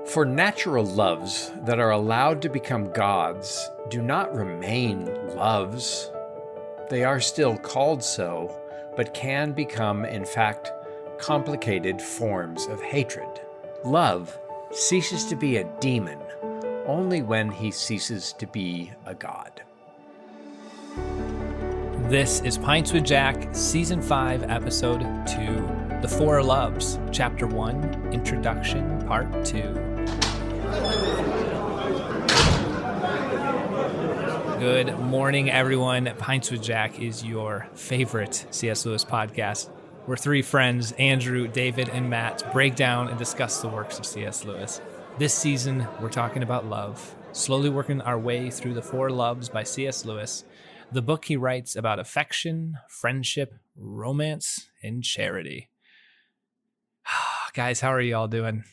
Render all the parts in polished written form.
For natural loves that are allowed to become gods do not remain loves. They are still called so, but can become, in fact, complicated forms of hatred. Love ceases to be a demon only when he ceases to be a god. This is Pints with Jack, Season 5, Episode 2, The Four Loves, Chapter 1, Introduction, Part 2. Good morning, everyone. Pints with Jack is your favorite C.S. Lewis podcast, where three friends, Andrew, David, and Matt, break down and discuss the works of C.S. Lewis. This season, we're talking about love, slowly working our way through The Four Loves by C.S. Lewis, the book he writes about affection, friendship, romance, and charity. Guys, how are you all doing?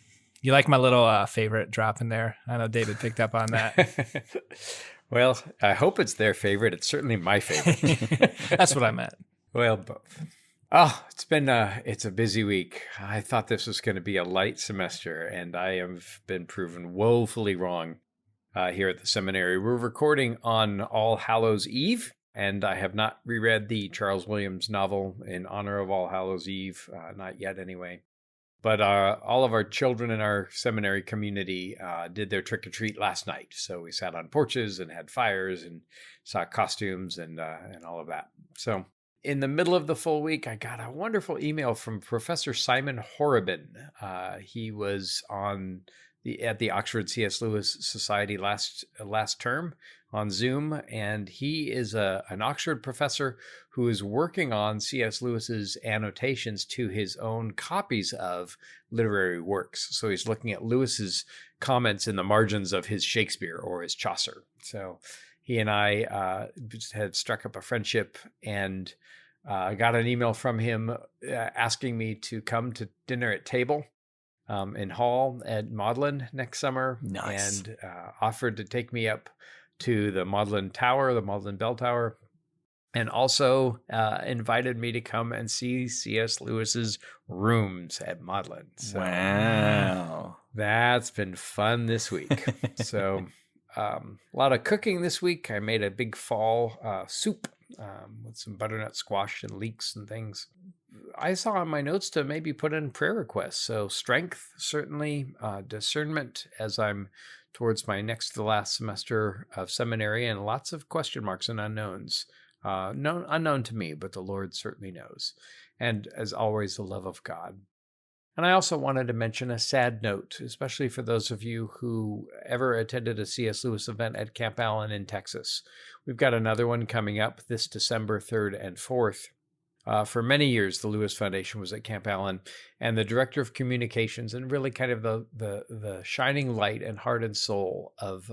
You like my little favorite drop in there? I know David picked up on that. Well, I hope it's their favorite. It's certainly my favorite. That's what I meant. Well, both. Oh, it's a busy week. I thought this was going to be a light semester, and I have been proven woefully wrong here at the seminary. We're recording on All Hallows Eve, and I have not reread the Charles Williams novel in honor of All Hallows Eve, not yet anyway. But all of our children in our seminary community did their trick-or-treat last night. So we sat on porches and had fires and saw costumes and all of that. So in the middle of the full week, I got a wonderful email from Professor Simon Horrobin. He was at the Oxford C.S. Lewis Society last term on Zoom, and he is an Oxford professor who is working on C.S. Lewis's annotations to his own copies of literary works. So he's looking at Lewis's comments in the margins of his Shakespeare or his Chaucer. So he and I had struck up a friendship, and got an email from him asking me to come to dinner at table in Hall at Magdalen next summer. Nice. And offered to take me up to the Magdalen Tower, the Magdalen Bell Tower, and also invited me to come and see C.S. Lewis's rooms at Magdalen. So, wow. That's been fun this week. So a lot of cooking this week. I made a big fall soup with some butternut squash and leeks and things. I saw on my notes to maybe put in prayer requests. So strength, certainly, discernment as I'm towards my next to last semester of seminary, and lots of question marks and unknowns. Unknown to me, but the Lord certainly knows. And as always, the love of God. And I also wanted to mention a sad note, especially for those of you who ever attended a C.S. Lewis event at Camp Allen in Texas. We've got another one coming up this December 3rd and 4th. For many years, the Lewis Foundation was at Camp Allen, and the director of communications and really kind of the shining light and heart and soul of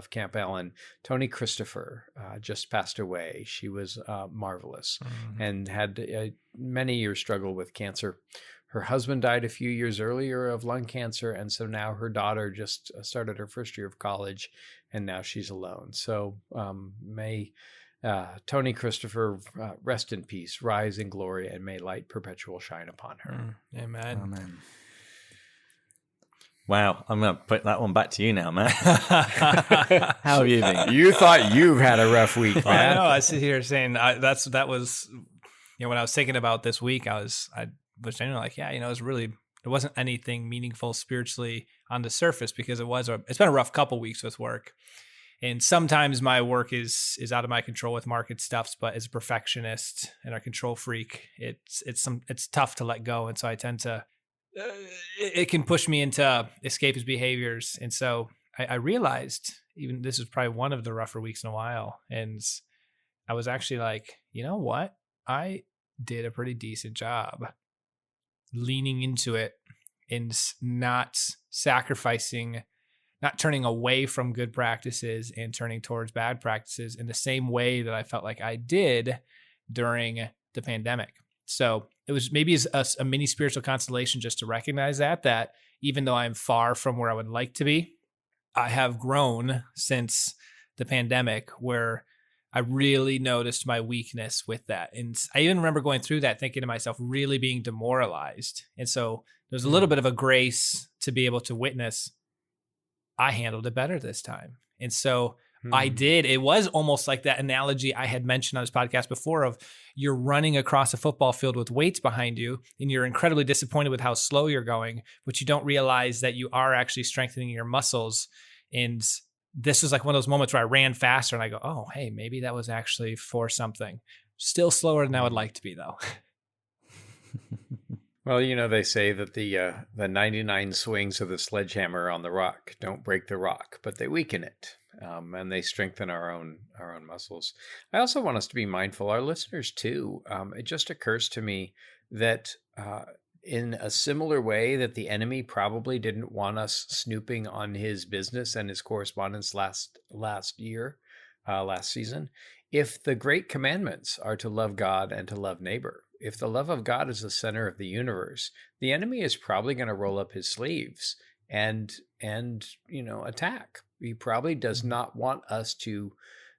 Camp Allen, Toni Christopher, just passed away. She was marvelous and had many years struggle with cancer. Her husband died a few years earlier of lung cancer, and so now her daughter just started her first year of college, and now she's alone. So may Toni Christopher rest in peace, rise in glory, and may light perpetual shine upon her. Amen. Amen. Wow, I'm going to put that one back to you now, Matt. How have you been? You thought you've had a rough week, man. I know. I sit here saying that was, when I was thinking about this week, I was genuinely like, it wasn't anything meaningful spiritually on the surface, because it's been a rough couple weeks with work. And sometimes my work is out of my control with market stuffs, but as a perfectionist and a control freak, it's tough to let go. And so I tend to, it can push me into escapist behaviors. And so I realized, even this is probably one of the rougher weeks in a while. And I was actually like, you know what? I did a pretty decent job leaning into it and not sacrificing, not turning away from good practices and turning towards bad practices in the same way that I felt like I did during the pandemic. So it was maybe a mini spiritual consolation just to recognize that even though I'm far from where I would like to be, I have grown since the pandemic, where I really noticed my weakness with that. And I even remember going through that thinking to myself, really being demoralized. And so there's a little bit of a grace to be able to witness, I handled it better this time. And so I did. It was almost like that analogy I had mentioned on this podcast before of you're running across a football field with weights behind you and you're incredibly disappointed with how slow you're going, but you don't realize that you are actually strengthening your muscles. And this was like one of those moments where I ran faster and I go, oh, hey, maybe that was actually for something. Still slower than I would like to be, though. Well, they say that the 99 swings of the sledgehammer on the rock don't break the rock, but they weaken it, and they strengthen our own muscles. I also want us to be mindful, our listeners too. It just occurs to me that in a similar way that the enemy probably didn't want us snooping on his business and his correspondence last season, if the great commandments are to love God and to love neighbor, if the love of God is the center of the universe, the enemy is probably going to roll up his sleeves and attack. He probably does not want us to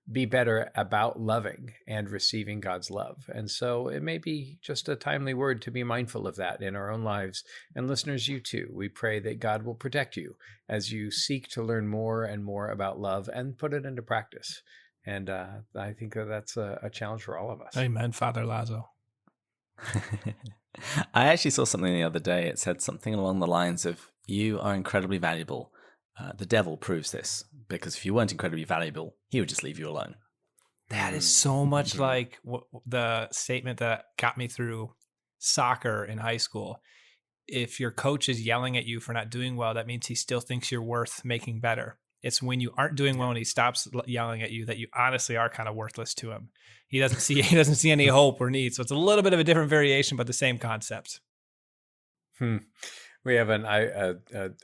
be better about loving and receiving God's love. And so it may be just a timely word to be mindful of that in our own lives. And listeners, you too, we pray that God will protect you as you seek to learn more and more about love and put it into practice. And I think that's a challenge for all of us. Amen, Father Lazo. I actually saw something the other day. It said something along the lines of, you are incredibly valuable. The devil proves this, because if you weren't incredibly valuable, he would just leave you alone. That is so much like the statement that got me through soccer in high school. If your coach is yelling at you for not doing well, that means he still thinks you're worth making better. It's when you aren't doing well and he stops yelling at you that you honestly are kind of worthless to him. He doesn't see any hope or need. So it's a little bit of a different variation, but the same concept. We have an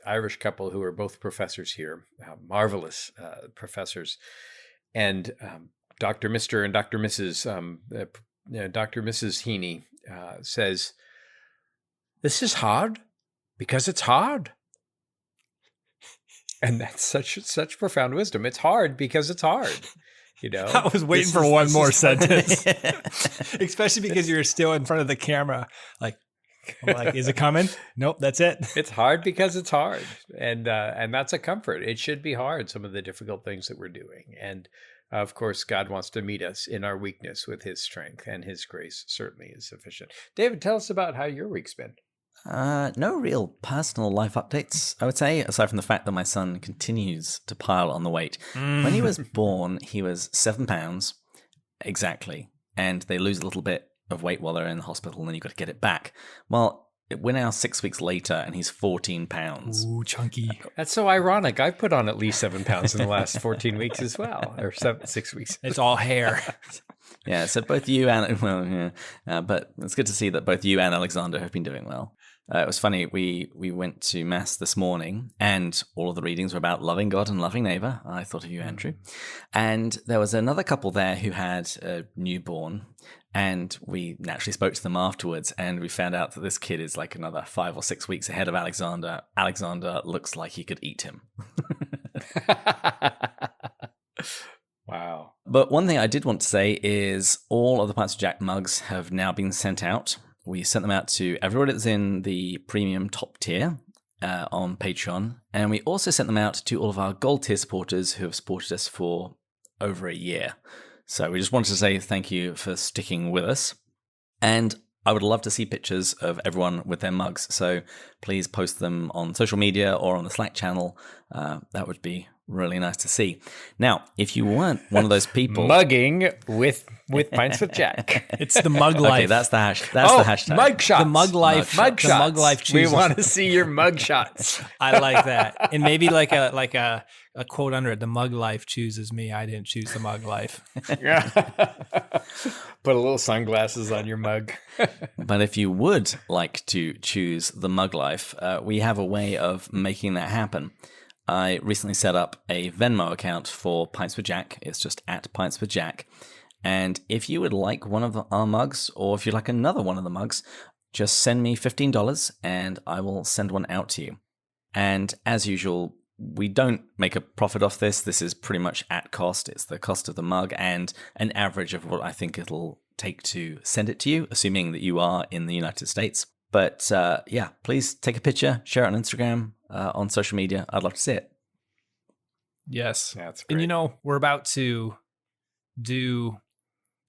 Irish couple who are both professors here, marvelous professors, and Dr. Mr. and Dr. Mrs. Dr. Mrs. Heaney says, "This is hard because it's hard." And that's such profound wisdom. It's hard because it's hard. I was waiting for one more sentence, especially because you're still in front of the camera. I'm like, is it coming? Nope, that's it. It's hard because it's hard, and that's a comfort. It should be hard, some of the difficult things that we're doing, and of course, God wants to meet us in our weakness with His strength, and His grace certainly is sufficient. David, tell us about how your week's been. No real personal life updates, I would say, aside from the fact that my son continues to pile on the weight. When he was born, he was 7 pounds exactly, and they lose a little bit of weight while they're in the hospital, and then you've got to get it back. Well, we're now 6 weeks later, and he's 14 pounds. Ooh, chunky. That's so ironic. I've put on at least 7 pounds in the last 14 weeks as well, or 6 weeks. It's all hair. Yeah, so both you and, but it's good to see that both you and Alexander have been doing well. It was funny, we went to Mass this morning, and all of the readings were about loving God and loving neighbor. I thought of you, Andrew. And there was another couple there who had a newborn, and we naturally spoke to them afterwards, and we found out that this kid is like another 5 or 6 weeks ahead of Alexander. Alexander looks like he could eat him. Wow. But one thing I did want to say is all of the Pints of Jack mugs have now been sent out. We sent them out to everybody that's in the premium top tier on Patreon. And we also sent them out to all of our gold tier supporters who have supported us for over a year. So we just wanted to say thank you for sticking with us. And I would love to see pictures of everyone with their mugs. So please post them on social media or on the Slack channel. That would be really nice to see. Now, if you weren't one of those people mugging with Pints with Jack, it's the mug life. Okay, that's the hashtag. Mug shots. The mug life. Mug shots. The mug life chooses. We want to see your mug shots. I like that, and maybe like a quote under it. The mug life chooses me. I didn't choose the mug life. Yeah. Put a little sunglasses on your mug. But if you would like to choose the mug life, we have a way of making that happen. I recently set up a Venmo account for Pints with Jack. It's just at Pints with Jack. And if you would like one of our mugs, or if you'd like another one of the mugs, just send me $15 and I will send one out to you. And as usual, we don't make a profit off this. This is pretty much at cost. It's the cost of the mug and an average of what I think it'll take to send it to you, assuming that you are in the United States. But yeah, please take a picture, share it on Instagram, on social media. I'd love to see it. Yes. That's great. And, you know, we're about to do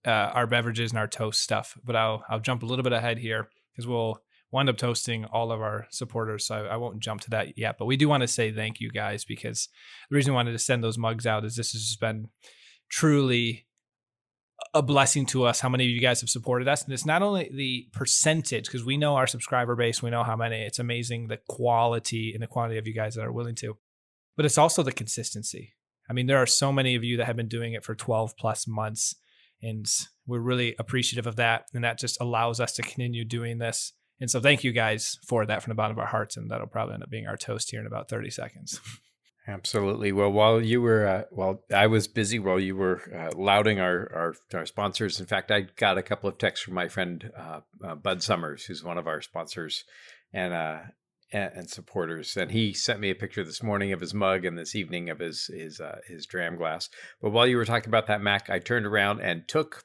our beverages and our toast stuff, but I'll jump a little bit ahead here because we'll wind up toasting all of our supporters. So I won't jump to that yet, but we do want to say thank you guys, because the reason we wanted to send those mugs out is this has just been truly a blessing to us, how many of you guys have supported us. And it's not only the percentage, because we know our subscriber base, we know how many, it's amazing the quality and the quantity of you guys that are willing to, but it's also the consistency. I mean, there are so many of you that have been doing it for 12 plus months, and we're really appreciative of that. And that just allows us to continue doing this. And so thank you guys for that from the bottom of our hearts. And that'll probably end up being our toast here in about 30 seconds. Absolutely. Well, while you were, I was busy while you were lauding our sponsors. In fact, I got a couple of texts from my friend Bud Summers, who's one of our sponsors and supporters, and he sent me a picture this morning of his mug and this evening of his dram glass. But while you were talking about that, Mac, I turned around and took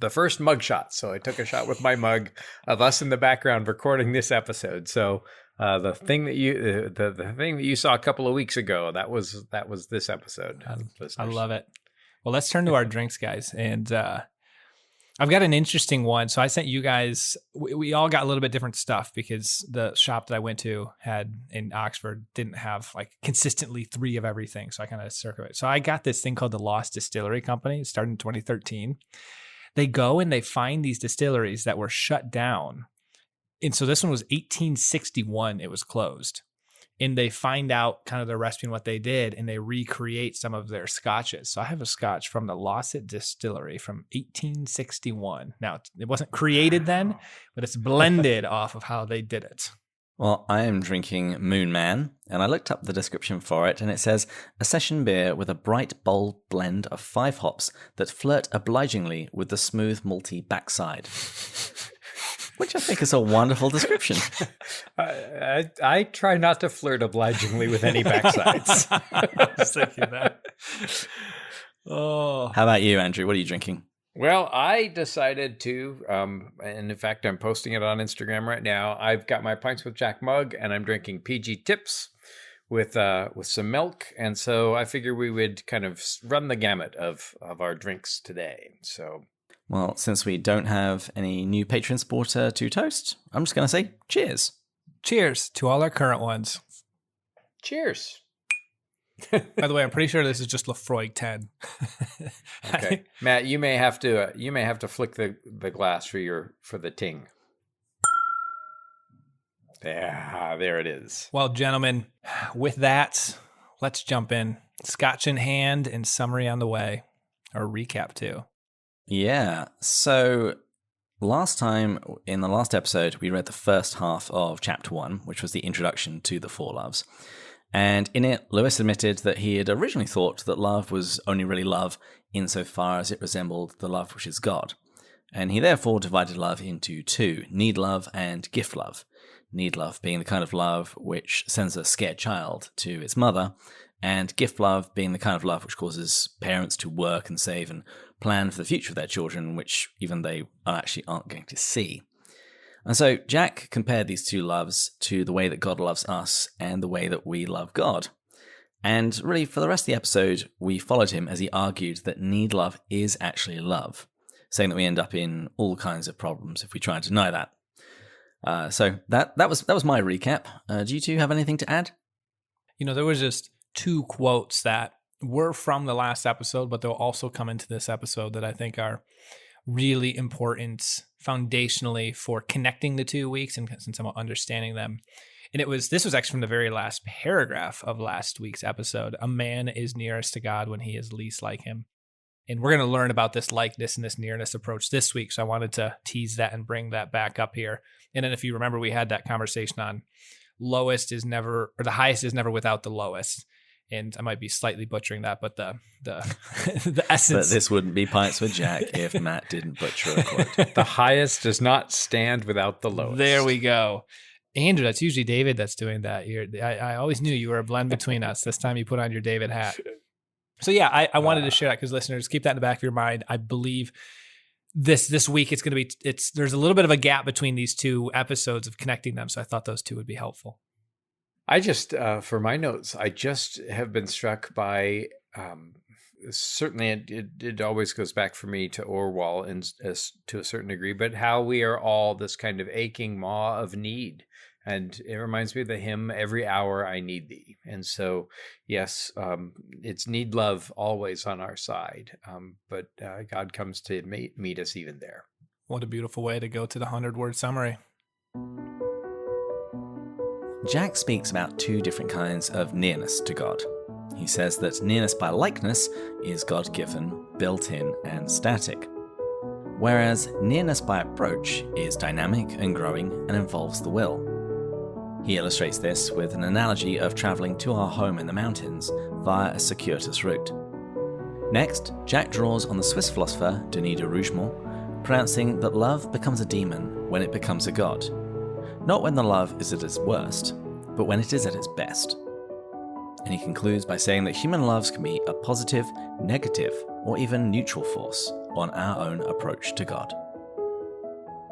the first mug shot. So I took a shot with my mug of us in the background recording this episode. So the thing that you saw a couple of weeks ago, that was this episode. I love it. Well, let's turn to our drinks, guys. And I've got an interesting one. So I sent you guys, we all got a little bit different stuff because the shop that I went to in Oxford didn't have like consistently 3 of everything. So I kind of circulated. So I got this thing called the Lost Distillery Company. It started in 2013. They go and they find these distilleries that were shut down. And so this one was 1861, it was closed. And they find out kind of the recipe and what they did, and they recreate some of their scotches. So I have a scotch from the Lost Distillery from 1861. Now, it wasn't created then, but it's blended off of how they did it. Well, I am drinking Moon Man, and I looked up the description for it, and it says, a session beer with a bright, bold blend of 5 hops that flirt obligingly with the smooth, malty backside. Which I think is a wonderful description. I try not to flirt obligingly with any backsides. I was thinking that. Oh. How about you, Andrew? What are you drinking? Well, I decided to, and in fact, I'm posting it on Instagram right now. I've got my Pints with Jack mug, and I'm drinking PG Tips with some milk. And so I figure we would kind of run the gamut of our drinks today. So, well, since we don't have any new Patreon supporter to toast, I'm just going to say cheers. Cheers to all our current ones. Cheers. By the way, I'm pretty sure this is just Lafroig 10. Okay, Matt, you may have to flick the glass for the ting. Yeah, there it is. Well, gentlemen, with that, let's jump in. Scotch in hand and summary on the way, or recap too. Yeah. So last time in the last episode, we read the first half of chapter 1, which was the introduction to the 4 loves. And in it, Lewis admitted that he had originally thought that love was only really love insofar as it resembled the love which is God. And he therefore divided love into 2, need love and gift love. Need love being the kind of love which sends a scared child to its mother, and gift love being the kind of love which causes parents to work and save and plan for the future of their children, which even they actually aren't going to see. And so Jack compared these 2 loves to the way that God loves us and the way that we love God. And really, for the rest of the episode, we followed him as he argued that need love is actually love, saying that we end up in all kinds of problems if we try and deny that. So that was my recap. Do you 2 have anything to add? You know, there was just 2 quotes that were from the last episode, but they'll also come into this episode that I think are really important foundationally for connecting the 2 weeks and somewhat understanding them. And this was actually from the very last paragraph of last week's episode. A man is nearest to God when he is least like him. And we're going to learn about this likeness and this nearness approach this week. So I wanted to tease that and bring that back up here. And then if you remember, we had that conversation on the highest is never without the lowest. And I might be slightly butchering that, but the essence. But this wouldn't be Pints with Jack if Matt didn't butcher a quote. The highest does not stand without the lowest. There we go. Andrew, that's usually David that's doing that. I always knew you were a blend between us. This time you put on your David hat. So yeah, I wanted to share that because listeners, keep that in the back of your mind. I believe this week it's going to be, there's a little bit of a gap between these 2 episodes of connecting them. So I thought those 2 would be helpful. I just, for my notes, I just have been struck by, certainly it always goes back for me to Orwell as to a certain degree, but how we are all this kind of aching maw of need. And it reminds me of the hymn, "Every hour I need thee." And so, yes, it's need love always on our side, but God comes to meet us even there. What a beautiful way to go to the 100-word summary. Jack speaks about two different kinds of nearness to God. He says that nearness-by-likeness is God-given, built-in, and static, whereas nearness-by-approach is dynamic and growing and involves the will. He illustrates this with an analogy of traveling to our home in the mountains via a circuitous route. Next, Jack draws on the Swiss philosopher Denis de Rougemont, pronouncing that love becomes a demon when it becomes a god. Not when the love is at its worst, but when it is at its best. And he concludes by saying that human loves can be a positive, negative, or even neutral force on our own approach to God.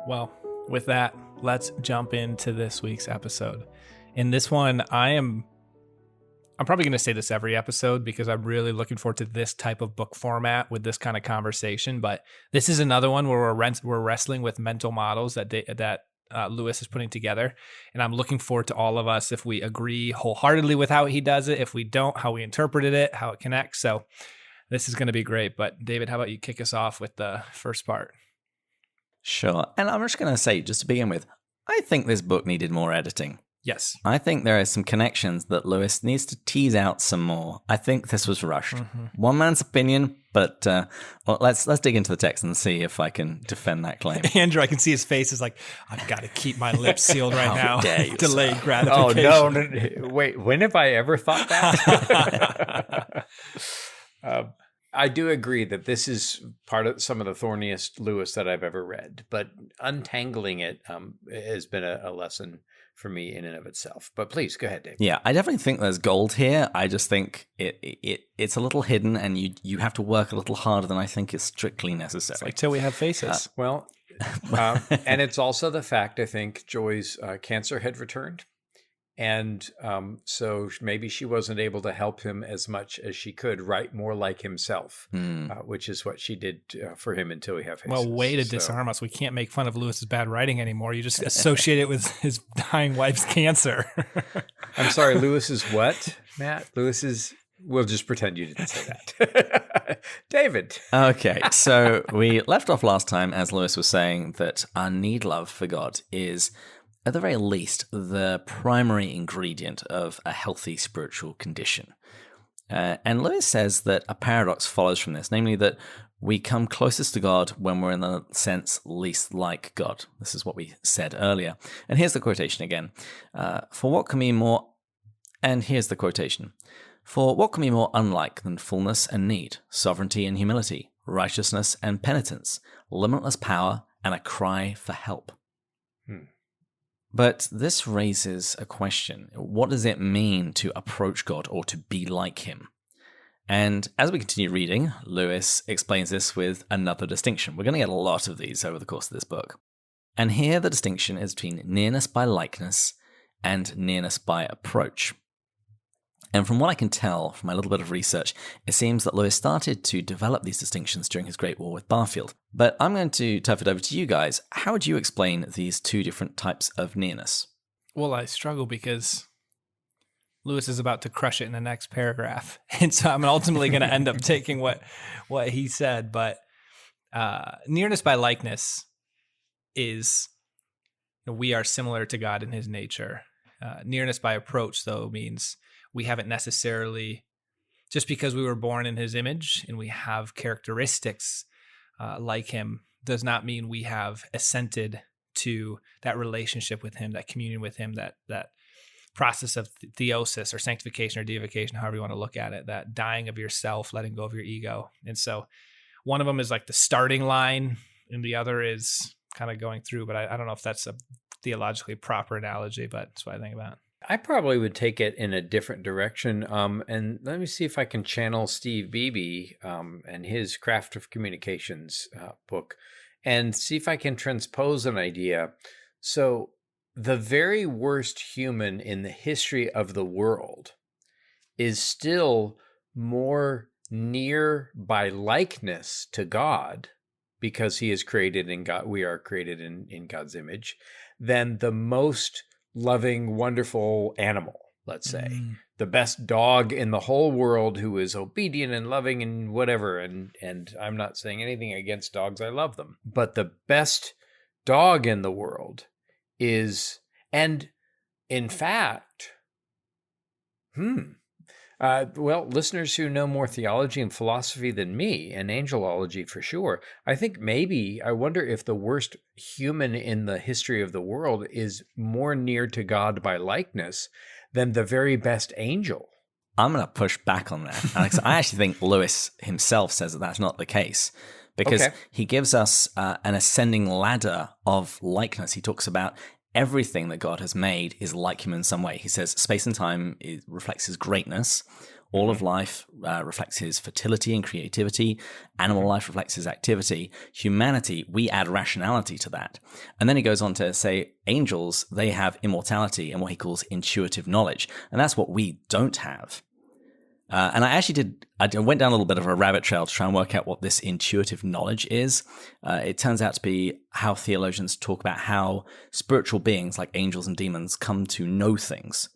Well, with that, let's jump into this week's episode. In this one, I'm probably going to say this every episode because I'm really looking forward to this type of book format with this kind of conversation. But this is another one where we're wrestling with mental models that Lewis is putting together. And I'm looking forward to all of us, if we agree wholeheartedly with how he does it, if we don't, how we interpreted it, how it connects. So this is going to be great. But David, how about you kick us off with the first part? Sure. And I'm just going to say, just to begin with, I think this book needed more editing. Yes. I think there are some connections that Lewis needs to tease out some more. I think this was rushed. Mm-hmm. One man's opinion, but well, let's dig into the text and see if I can defend that claim. Andrew, I can see his face is like, I've got to keep my lips sealed right now. Delayed gratification. Oh, no. Wait, when have I ever thought that? I do agree that this is part of some of the thorniest Lewis that I've ever read, but untangling it has been a lesson for me in and of itself. But please, go ahead, Dave. Yeah, I definitely think there's gold here. I just think it's a little hidden, and you have to work a little harder than I think is strictly necessary. It's like till we have faces. And it's also the fact, I think, Joy's cancer had returned. And so maybe she wasn't able to help him as much as she could write more like himself, which is what she did for him until we have faces. Well, way to disarm us. We can't make fun of Lewis's bad writing anymore. You just associate it with his dying wife's cancer. I'm sorry, Lewis's what, Matt? Lewis's... We'll just pretend you didn't say that. David. Okay, so we left off last time as Lewis was saying that our need love for God is, at the very least, the primary ingredient of a healthy spiritual condition. And Lewis says that a paradox follows from this, namely that we come closest to God when we're in a sense least like God. This is what we said earlier. And here's the quotation again. For what can be more unlike than fullness and need, sovereignty and humility, righteousness and penitence, limitless power and a cry for help? But this raises a question. What does it mean to approach God or to be like him? And as we continue reading, Lewis explains this with another distinction. We're going to get a lot of these over the course of this book. And here the distinction is between nearness-by-likeness and nearness-by-approach. And from what I can tell from my little bit of research, it seems that Lewis started to develop these distinctions during his Great War with Barfield. But I'm going to turf it over to you guys. How would you explain these two different types of nearness? Well, I struggle because Lewis is about to crush it in the next paragraph. And so I'm ultimately going to end up taking what he said. But nearness-by-likeness is, we are similar to God in his nature. Nearness-by-approach, though, means we haven't necessarily, just because we were born in his image and we have characteristics like him, does not mean we have assented to that relationship with him, that communion with him, that process of theosis or sanctification or deification, however you want to look at it, that dying of yourself, letting go of your ego. And so one of them is like the starting line and the other is kind of going through, but I don't know if that's a theologically proper analogy, but that's what I think about. I probably would take it in a different direction. And let me see if I can channel Steve Beebe and his Craft of Communications book and see if I can transpose an idea. So the very worst human in the history of the world is still more near by likeness to God, because he is created in God, we are created in God's image, than the most loving, wonderful animal, let's say. The best dog in the whole world who is obedient and loving and whatever. And I'm not saying anything against dogs. I love them. But the best dog in the world is, and in fact, well, listeners who know more theology and philosophy than me, and angelology for sure, I think I wonder if the worst human in the history of the world is more near to God by likeness than the very best angel. I'm going to push back on that, Alex. I actually think Lewis himself says that that's not the case, because he gives us an ascending ladder of likeness. He talks about everything that God has made is like him in some way. He says space and time reflects his greatness. All of life reflects his fertility and creativity. Animal life reflects his activity. Humanity, we add rationality to that. And then he goes on to say angels, they have immortality and what he calls intuitive knowledge. And that's what we don't have. And I went down a little bit of a rabbit trail to try and work out what this intuitive knowledge is. It turns out to be how theologians talk about how spiritual beings like angels and demons come to know things.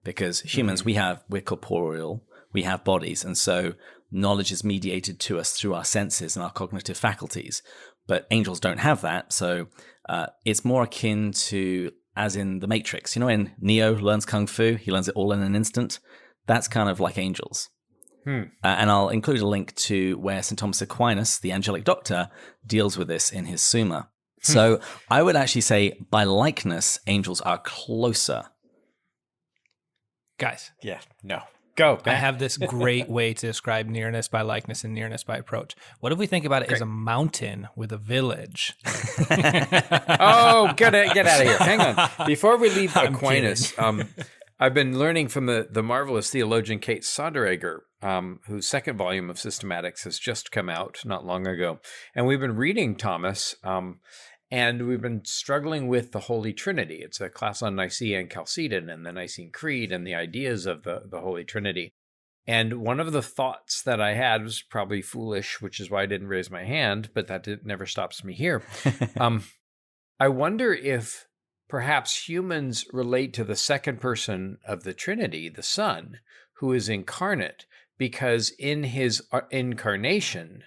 Because humans, we're corporeal, we have bodies, and so knowledge is mediated to us through our senses and our cognitive faculties. But angels don't have that, so it's more akin to, as in The Matrix. You know, when Neo learns Kung Fu, he learns it all in an instant. That's kind of like angels. And I'll include a link to where St. Thomas Aquinas, the angelic doctor, deals with this in his Summa. So I would actually say by likeness, angels are closer. Guys. Yeah, no. Go. I have this great way to describe nearness by likeness and nearness by approach. What if we think about it as a mountain with a village? Oh, get out of here. Hang on. Before we leave Aquinas, I've been learning from the marvelous theologian Kate Sonderegger, whose second volume of Systematics has just come out not long ago. And we've been reading Thomas, and we've been struggling with the Holy Trinity. It's a class on Nicaea and Chalcedon and the Nicene Creed and the ideas of the Holy Trinity. And one of the thoughts that I had was probably foolish, which is why I didn't raise my hand, but that never stops me here. I wonder if perhaps humans relate to the second person of the Trinity, the Son, who is incarnate, because in his incarnation,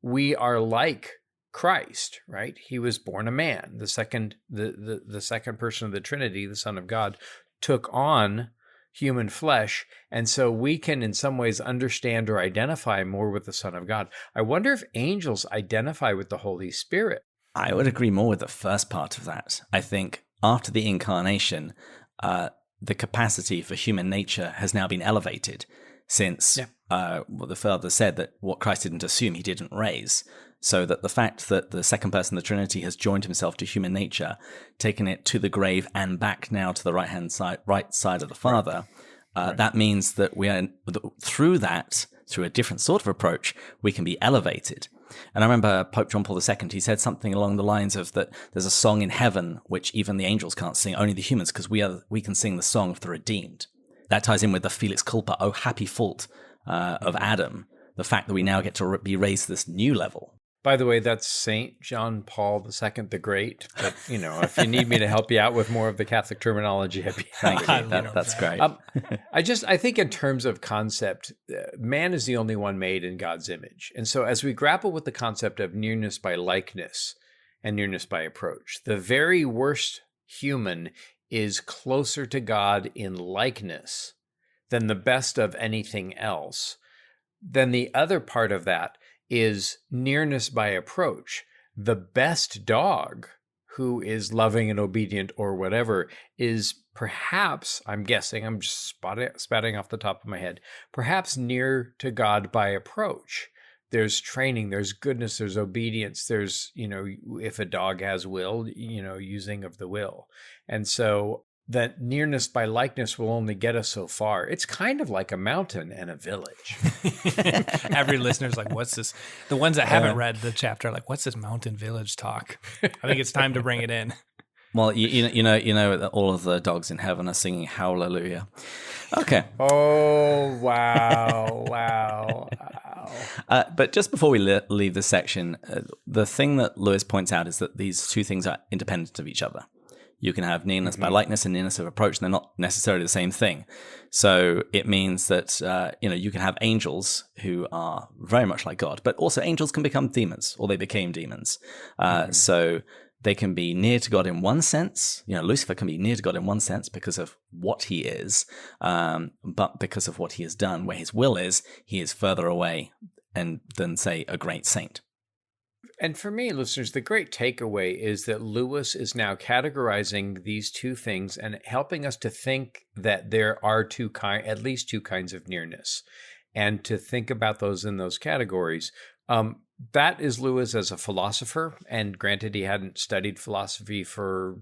we are like Christ, right? He was born a man. The second person of the Trinity, the Son of God, took on human flesh, and so we can in some ways understand or identify more with the Son of God. I wonder if angels identify with the Holy Spirit. I would agree more with the first part of that. I think after the incarnation, the capacity for human nature has now been elevated, since what the Father said, that what Christ didn't assume, he didn't raise. So that the fact that the second person of the Trinity has joined himself to human nature, taken it to the grave and back now to the right side of the Father, that means that we are through a different sort of approach, we can be elevated. And I remember Pope John Paul II, he said something along the lines of that there's a song in heaven which even the angels can't sing, only the humans, because we can sing the song of the redeemed. That ties in with the Felix Culpa, oh happy fault of Adam, the fact that we now get to be raised to this new level. By the way, that's St. John Paul II the Great. But, if you need me to help you out with more of the Catholic terminology, I'd be happy. Thank you. That's great. I think in terms of concept, man is the only one made in God's image. And so as we grapple with the concept of nearness by likeness and nearness by approach, the very worst human is closer to God in likeness than the best of anything else. Then the other part of that is nearness by approach. The best dog, who is loving and obedient or whatever, is perhaps, I'm guessing, I'm just spouting off the top of my head, perhaps near to God by approach. There's training, there's goodness, there's obedience, there's, if a dog has will, using of the will. And so that nearness by likeness will only get us so far. It's kind of like a mountain and a village. Every listener's like, what's this? The ones that haven't read the chapter are like, what's this mountain village talk? I think it's time to bring it in. Well, you know that all of the dogs in heaven are singing hallelujah. Okay. Oh, wow. Wow. But just before we leave this section, the thing that Lewis points out is that these two things are independent of each other. You can have nearness-by-likeness and nearness-of-approach, and they're not necessarily the same thing. So it means that you can have angels who are very much like God, but also angels can become demons, or they became demons. So they can be near to God in one sense. Lucifer can be near to God in one sense because of what he is, but because of what he has done, where his will is, he is further away than, say, a great saint. And for me, listeners, the great takeaway is that Lewis is now categorizing these two things and helping us to think that there are at least two kinds of nearness, and to think about those in those categories. That is Lewis as a philosopher, and granted, he hadn't studied philosophy for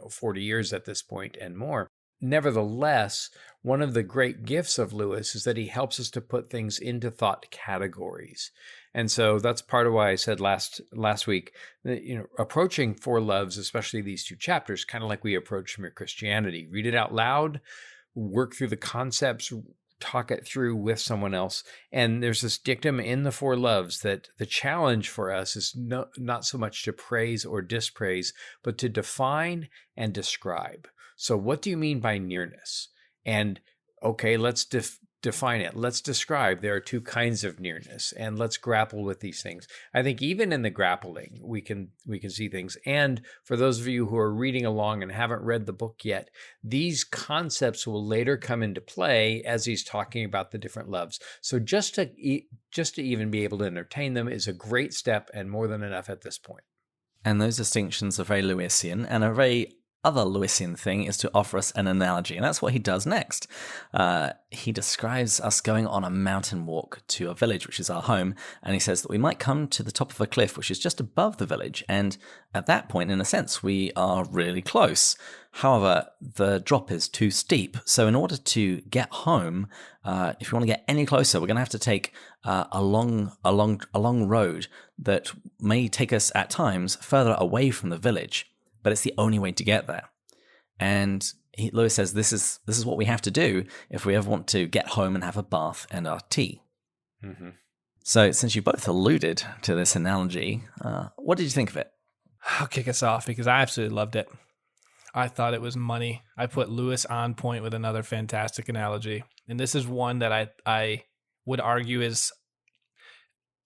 40 years at this point and more. Nevertheless, one of the great gifts of Lewis is that he helps us to put things into thought categories. And so that's part of why I said last week that, approaching Four Loves, especially these two chapters, kind of like we approach Mere Christianity. Read it out loud, work through the concepts, talk it through with someone else. And there's this dictum in the Four Loves that the challenge for us is not so much to praise or dispraise, but to define and describe. So what do you mean by nearness? And okay, let's define it. Let's describe. There are two kinds of nearness, and let's grapple with these things. I think even in the grappling, we can see things. And for those of you who are reading along and haven't read the book yet, these concepts will later come into play as he's talking about the different loves. So just to even be able to entertain them is a great step, and more than enough at this point. And those distinctions are very Lewisian, and a very other Lewisian thing is to offer us an analogy, and that's what he does next. He describes us going on a mountain walk to a village, which is our home, and he says that we might come to the top of a cliff, which is just above the village, and at that point, in a sense, we are really close. However, the drop is too steep, so in order to get home, if you want to get any closer, we're going to have to take a long road that may take us at times further away from the village. But it's the only way to get there. And Lewis says this is what we have to do if we ever want to get home and have a bath and our tea. Mm-hmm. So since you both alluded to this analogy, what did you think of it? I'll kick us off because I absolutely loved it. I thought it was money. I put Lewis on point with another fantastic analogy. And this is one that I would argue is,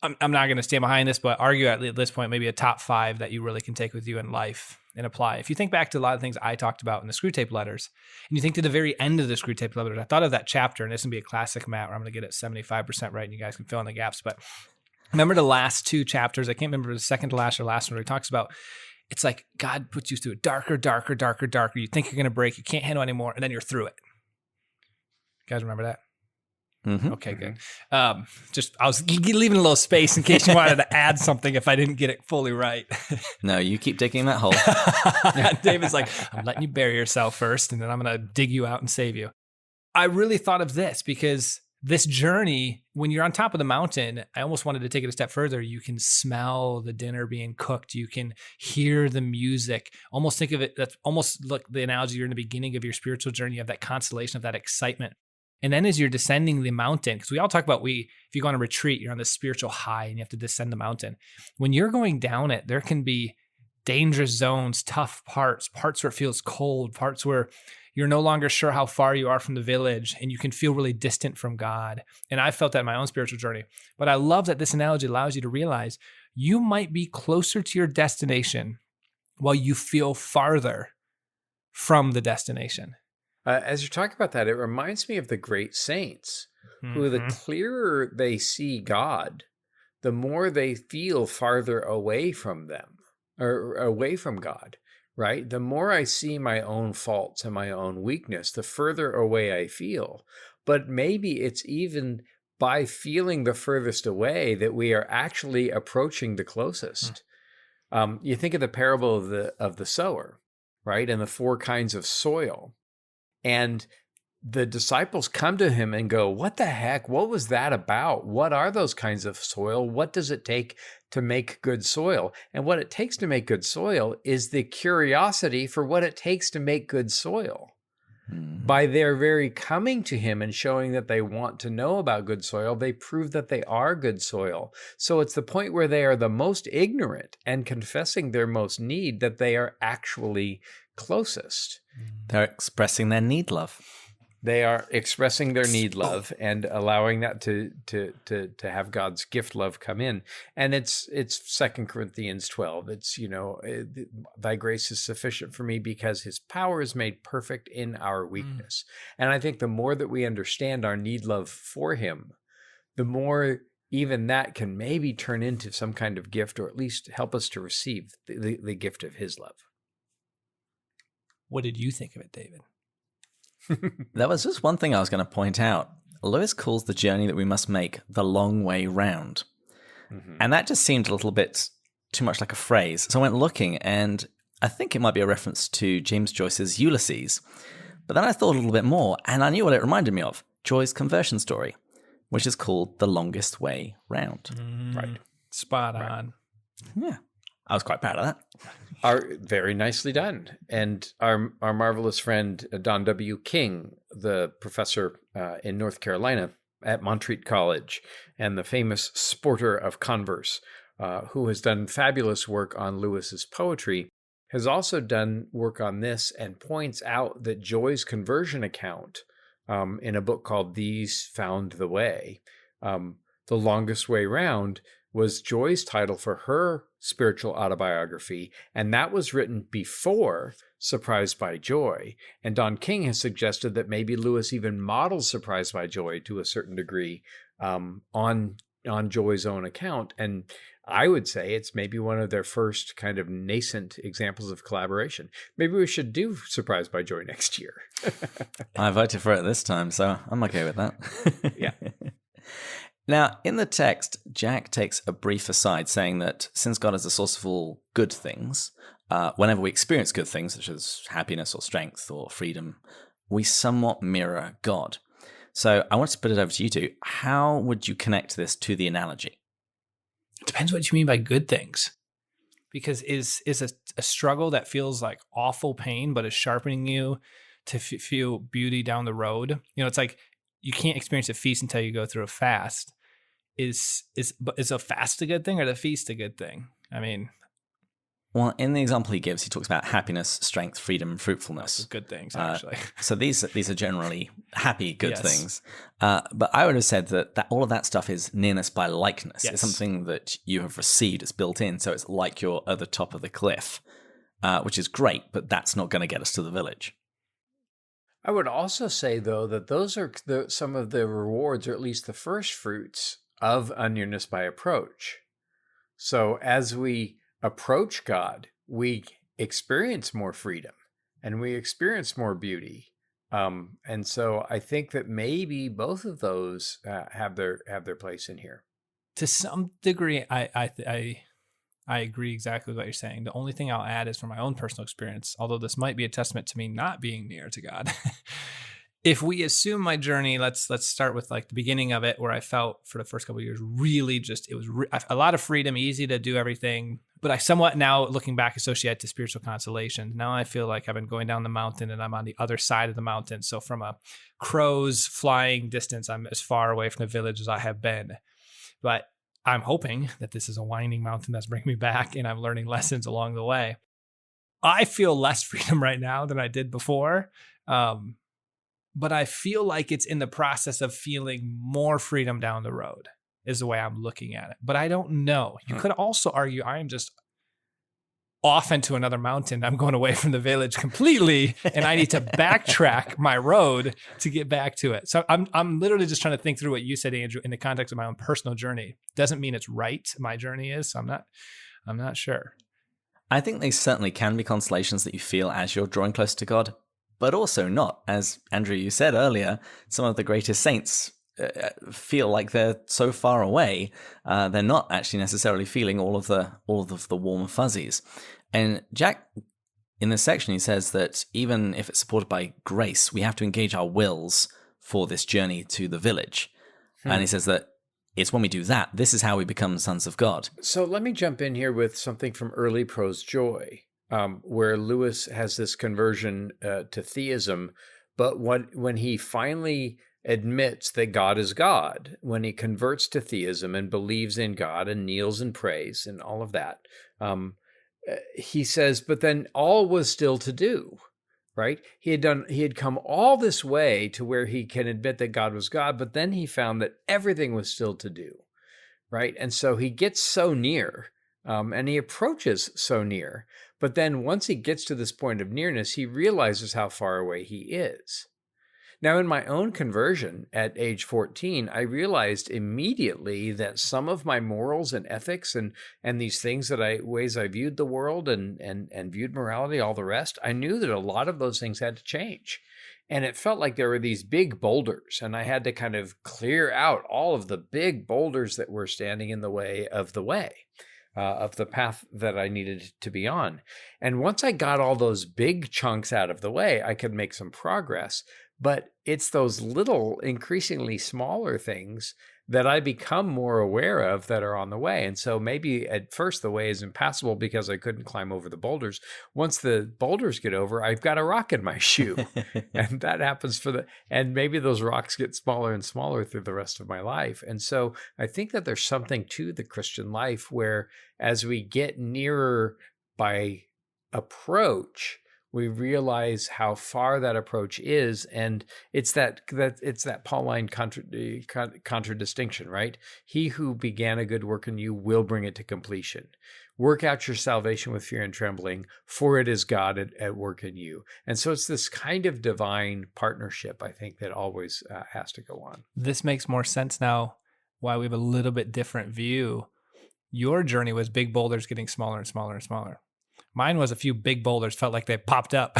I'm not going to stand behind this, but argue at this point maybe a top 5 that you really can take with you in life and apply. If you think back to a lot of things I talked about in the Screw Tape letters, and you think to the very end of the Screw Tape letters, I thought of that chapter, and this would be a classic, Matt, where I'm going to get it 75% right, and you guys can fill in the gaps. But remember the last 2 chapters, I can't remember the second to last or last one, where he talks about, it's like God puts you through it darker. You think you're going to break, you can't handle anymore, and then you're through it. You guys remember that? Mm-hmm. Okay, good. I was leaving a little space in case you wanted to add something if I didn't get it fully right. No, you keep digging that hole. David's like, I'm letting you bury yourself first, and then I'm going to dig you out and save you. I really thought of this because this journey, when you're on top of the mountain, I almost wanted to take it a step further. You can smell the dinner being cooked. You can hear the music. Almost think of it, that's almost like the analogy you're in the beginning of your spiritual journey. You have that consolation of that excitement. And then as you're descending the mountain, because we all talk about if you go on a retreat, you're on this spiritual high and you have to descend the mountain. When you're going down it, there can be dangerous zones, tough parts where it feels cold, parts where you're no longer sure how far you are from the village and you can feel really distant from God. And I felt that in my own spiritual journey. But I love that this analogy allows you to realize you might be closer to your destination while you feel farther from the destination. As you're talking about that, it reminds me of the great saints, who the clearer they see God, the more they feel farther away from them, or away from God, right? The more I see my own faults and my own weakness, the further away I feel. But maybe it's even by feeling the furthest away that we are actually approaching the closest. You think of the parable of the sower, right? And the 4 kinds of soil. And the disciples come to him and go, what the heck? What was that about? What are those kinds of soil? What does it take to make good soil? And what it takes to make good soil is the curiosity for what it takes to make good soil. By their very coming to him and showing that they want to know about good soil, they prove that they are good soil. So it's the point where they are the most ignorant and confessing their most need that they are actually closest. They're expressing their need love. They are expressing their need love and allowing that to have God's gift love come in. And it's 2 Corinthians 12. It's, thy grace is sufficient for me because his power is made perfect in our weakness. And I think the more that we understand our need love for him, the more even that can maybe turn into some kind of gift, or at least help us to receive the gift of his love. What did you think of it, David? There was just one thing I was going to point out. Lewis calls the journey that we must make the long way round. And that just seemed a little bit too much like a phrase. So I went looking, and I think it might be a reference to James Joyce's Ulysses. But then I thought a little bit more, and I knew what it reminded me of. Joy's conversion story, which is called The Longest Way Round. Right. Spot on. Yeah. I was quite proud of that. Very nicely done. And our marvelous friend, Don W. King, the professor in North Carolina at Montreat College, and the famous sporter of Converse, who has done fabulous work on Lewis's poetry, has also done work on this and points out that Joy's conversion account in a book called These Found the Way, The Longest Way Round, was Joy's title for her spiritual autobiography, and that was written before Surprised by Joy. And Don King has suggested that maybe Lewis even models Surprised by Joy to a certain degree on Joy's own account. And I would say it's maybe one of their first kind of nascent examples of collaboration. Maybe we should do Surprised by Joy next year. I voted for it this time, so I'm okay with that. Yeah. Now, in the text, Jack takes a brief aside saying that since God is the source of all good things, whenever we experience good things, such as happiness or strength or freedom, we somewhat mirror God. So I want to put it over to you two. How would you connect this to the analogy? It depends what you mean by good things. Because is a struggle that feels like awful pain, but is sharpening you to feel beauty down the road? It's like you can't experience a feast until you go through a fast. Is a fast a good thing or the feast a good thing? I mean, well, in the example he gives, he talks about happiness, strength, freedom, fruitfulness. Good things, actually. So these are generally happy, good things. But I would have said that all of that stuff is nearness by likeness. Yes. It's something that you have received, it's built in, so it's like you're at the top of the cliff, which is great, but that's not going to get us to the village. I would also say, though, that those are some of the rewards, or at least the first fruits, of a Nearness-by-approach. So as we approach God, we experience more freedom and we experience more beauty. And so I think that maybe both of those have their place in here. To some degree, I agree exactly with what you're saying. The only thing I'll add is from my own personal experience, although this might be a testament to me not being near to God. If we assume my journey, let's start with like the beginning of it, where I felt for the first couple of years really just a lot of freedom, easy to do everything. But I somewhat now, looking back, associate to spiritual consolation. Now I feel like I've been going down the mountain and I'm on the other side of the mountain. So from a crow's flying distance, I'm as far away from the village as I have been. But I'm hoping that this is a winding mountain that's bringing me back and I'm learning lessons along the way. I feel less freedom right now than I did before. But I feel like it's in the process of feeling more freedom down the road is the way I'm looking at it. But I don't know. You could also argue I am just off into another mountain. I'm going away from the village completely and I need to backtrack my road to get back to it. So I'm literally just trying to think through what you said, Andrew, in the context of my own personal journey. Doesn't mean it's right. My journey is. So I'm not sure. I think they certainly can be consolations that you feel as you're drawing close to God, but also not. As Andrew, you said earlier, some of the greatest saints feel like they're so far away, they're not actually necessarily feeling all of the warm fuzzies. And Jack in this section, he says that even if it's supported by grace, we have to engage our wills for this journey to the village. And he says that it's when we do that, this is how we become sons of God. So let me jump in here with something from early prose joy, where Lewis has this conversion to theism, but when he finally admits that God is God, when he converts to theism and believes in God and kneels and prays and all of that, he says, but then all was still to do, right? He had come all this way to where he can admit that God was God, but then he found that everything was still to do, right? And so he gets so near, and he approaches so near, but then once he gets to this point of nearness, he realizes how far away he is. Now, in my own conversion at age 14, I realized immediately that some of my morals and ethics and these things ways I viewed the world and viewed morality, all the rest, I knew that a lot of those things had to change. And it felt like there were these big boulders, and I had to kind of clear out all of the big boulders that were standing in the way, of the path that I needed to be on. And once I got all those big chunks out of the way, I could make some progress. But it's those little, increasingly smaller things that I become more aware of that are on the way. And so maybe at first the way is impassable because I couldn't climb over the boulders. Once the boulders get over, I've got a rock in my shoe. And that happens and maybe those rocks get smaller and smaller through the rest of my life. And so I think that there's something to the Christian life where as we get nearer by approach, we realize how far that approach is, and it's that Pauline contradistinction, right? He who began a good work in you will bring it to completion. Work out your salvation with fear and trembling, for it is God at work in you. And so it's this kind of divine partnership, I think, that always has to go on. This makes more sense now, why we have a little bit different view. Your journey was big boulders getting smaller and smaller and smaller. Mine was a few big boulders, felt like they popped up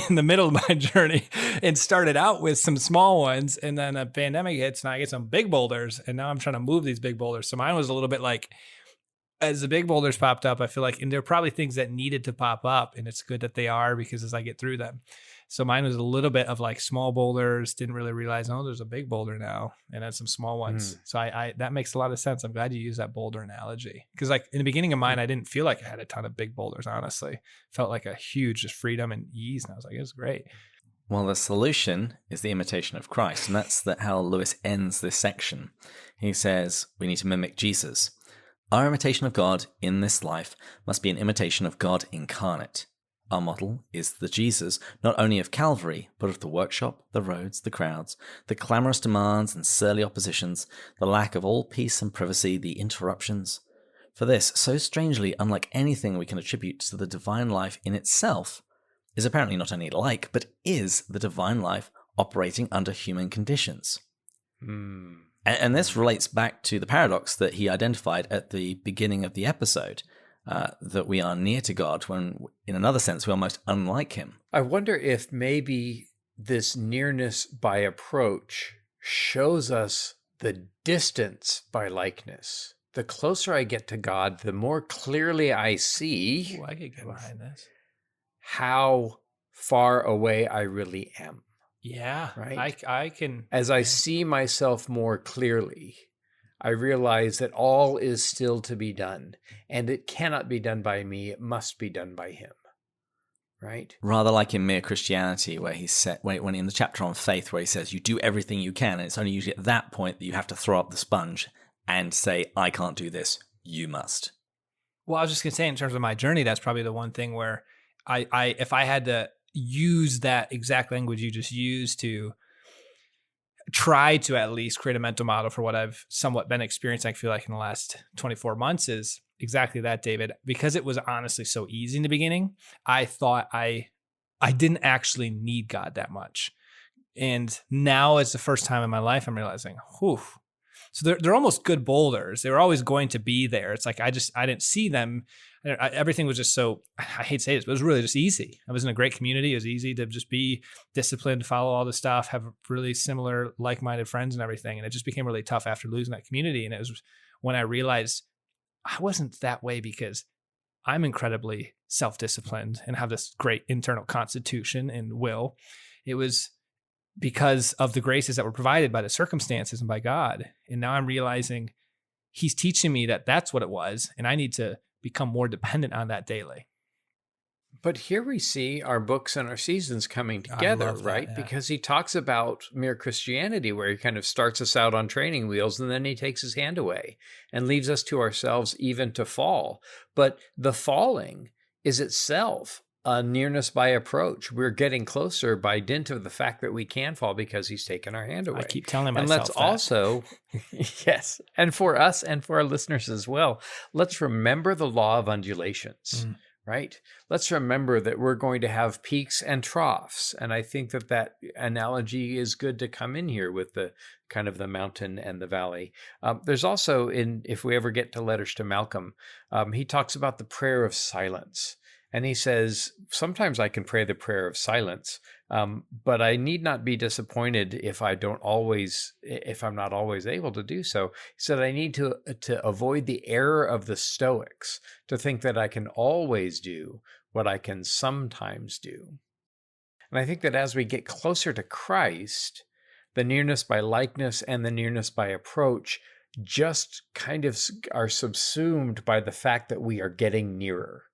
in the middle of my journey and started out with some small ones. And then a pandemic hits and I get some big boulders and now I'm trying to move these big boulders. So mine was a little bit like, as the big boulders popped up, I feel like, and there are probably things that needed to pop up and it's good that they are because as I get through them. So mine was a little bit of like small boulders, didn't really realize, oh, there's a big boulder now, and then some small ones. So I that makes a lot of sense. I'm glad you used that boulder analogy. Because like in the beginning of mine, I didn't feel like I had a ton of big boulders, honestly. Felt like a huge just freedom and ease. And I was like, it was great. Well, the solution is the imitation of Christ. And that's how Lewis ends this section. He says we need to mimic Jesus. Our imitation of God in this life must be an imitation of God incarnate. Our model is the Jesus, not only of Calvary, but of the workshop, the roads, the crowds, the clamorous demands and surly oppositions, the lack of all peace and privacy, the interruptions. For this, so strangely unlike anything we can attribute to the divine life in itself, is apparently not only like, but is the divine life operating under human conditions. And this relates back to the paradox that he identified at the beginning of the episode, that we are near to God when, in another sense, we are most unlike him. I wonder if maybe this nearness by approach shows us the distance by likeness. The closer I get to God, the more clearly I see Ooh, I could get behind this. How far away I really am. Yeah, right. I can. As I see myself more clearly, I realize that all is still to be done, and it cannot be done by me. It must be done by him. Right? Rather like in Mere Christianity, where he said, when in the chapter on faith, where he says, you do everything you can, and it's only usually at that point that you have to throw up the sponge and say, I can't do this, you must. Well, I was just going to say, in terms of my journey, that's probably the one thing where if I had to use that exact language you just used to try to at least create a mental model for what I've somewhat been experiencing, I feel like in the last 24 months is exactly that, David. Because it was honestly so easy in the beginning, I thought I didn't actually need God that much. And now it's the first time in my life I'm realizing, whew. So they're almost good boulders. They were always going to be there. It's like I didn't see them. Everything was just so, I hate to say this, but it was really just easy. I was in a great community. It was easy to just be disciplined, follow all the stuff, have really similar like-minded friends and everything. And it just became really tough after losing that community. And it was when I realized I wasn't that way because I'm incredibly self-disciplined and have this great internal constitution and will. It was because of the graces that were provided by the circumstances and by God. And now I'm realizing he's teaching me that that's what it was. And I need to become more dependent on that daily. But here we see our books and our seasons coming together, right? Yeah. Because he talks about mere Christianity, where he kind of starts us out on training wheels and then he takes his hand away and leaves us to ourselves even to fall. But the falling is itself a nearness by approach. We're getting closer by dint of the fact that we can fall because he's taken our hand away. I keep telling myself and let's that. also, yes, and for us and for our listeners as well, let's remember the law of undulations. Right? Let's remember that we're going to have peaks and troughs. And I think that that analogy is good to come in here with the kind of the mountain and the valley. There's also if we ever get to letters to Malcolm, he talks about the prayer of silence. And he says, sometimes I can pray the prayer of silence, but I need not be disappointed if I'm not always able to do so. He said, I need to avoid the error of the Stoics, to think that I can always do what I can sometimes do. And I think that as we get closer to Christ, the nearness by likeness and the nearness by approach just kind of are subsumed by the fact that we are getting nearer.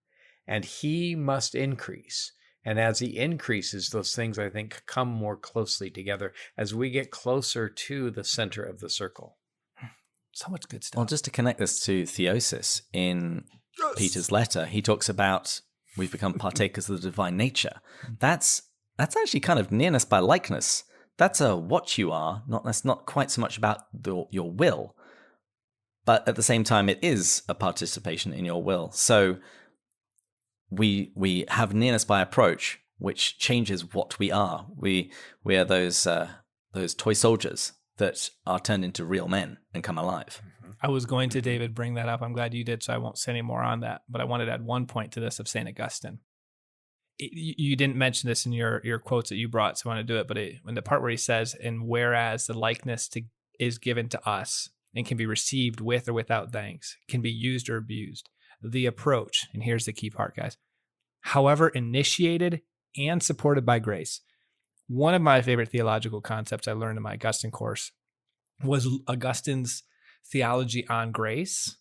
And he must increase. And as he increases, those things, I think, come more closely together as we get closer to the center of the circle. So much good stuff. Well, just to connect this to theosis, in Peter's letter, he talks about we've become partakers of the divine nature. That's actually kind of nearness by likeness. That's what you are, that's not quite so much about your will, but at the same time, it is a participation in your will. So we have nearness by approach, which changes what we are. We are those toy soldiers that are turned into real men and come alive. I was going to, David, bring that up. I'm glad you did, so I won't say any more on that. But I wanted to add one point to this of St. Augustine. You didn't mention this in your quotes that you brought, so I want to do it. But in the part where he says, and whereas the likeness is given to us and can be received with or without thanks, can be used or abused. The approach, and here's the key part, guys, however initiated and supported by grace. One of my favorite theological concepts I learned in my Augustine course was Augustine's theology on grace,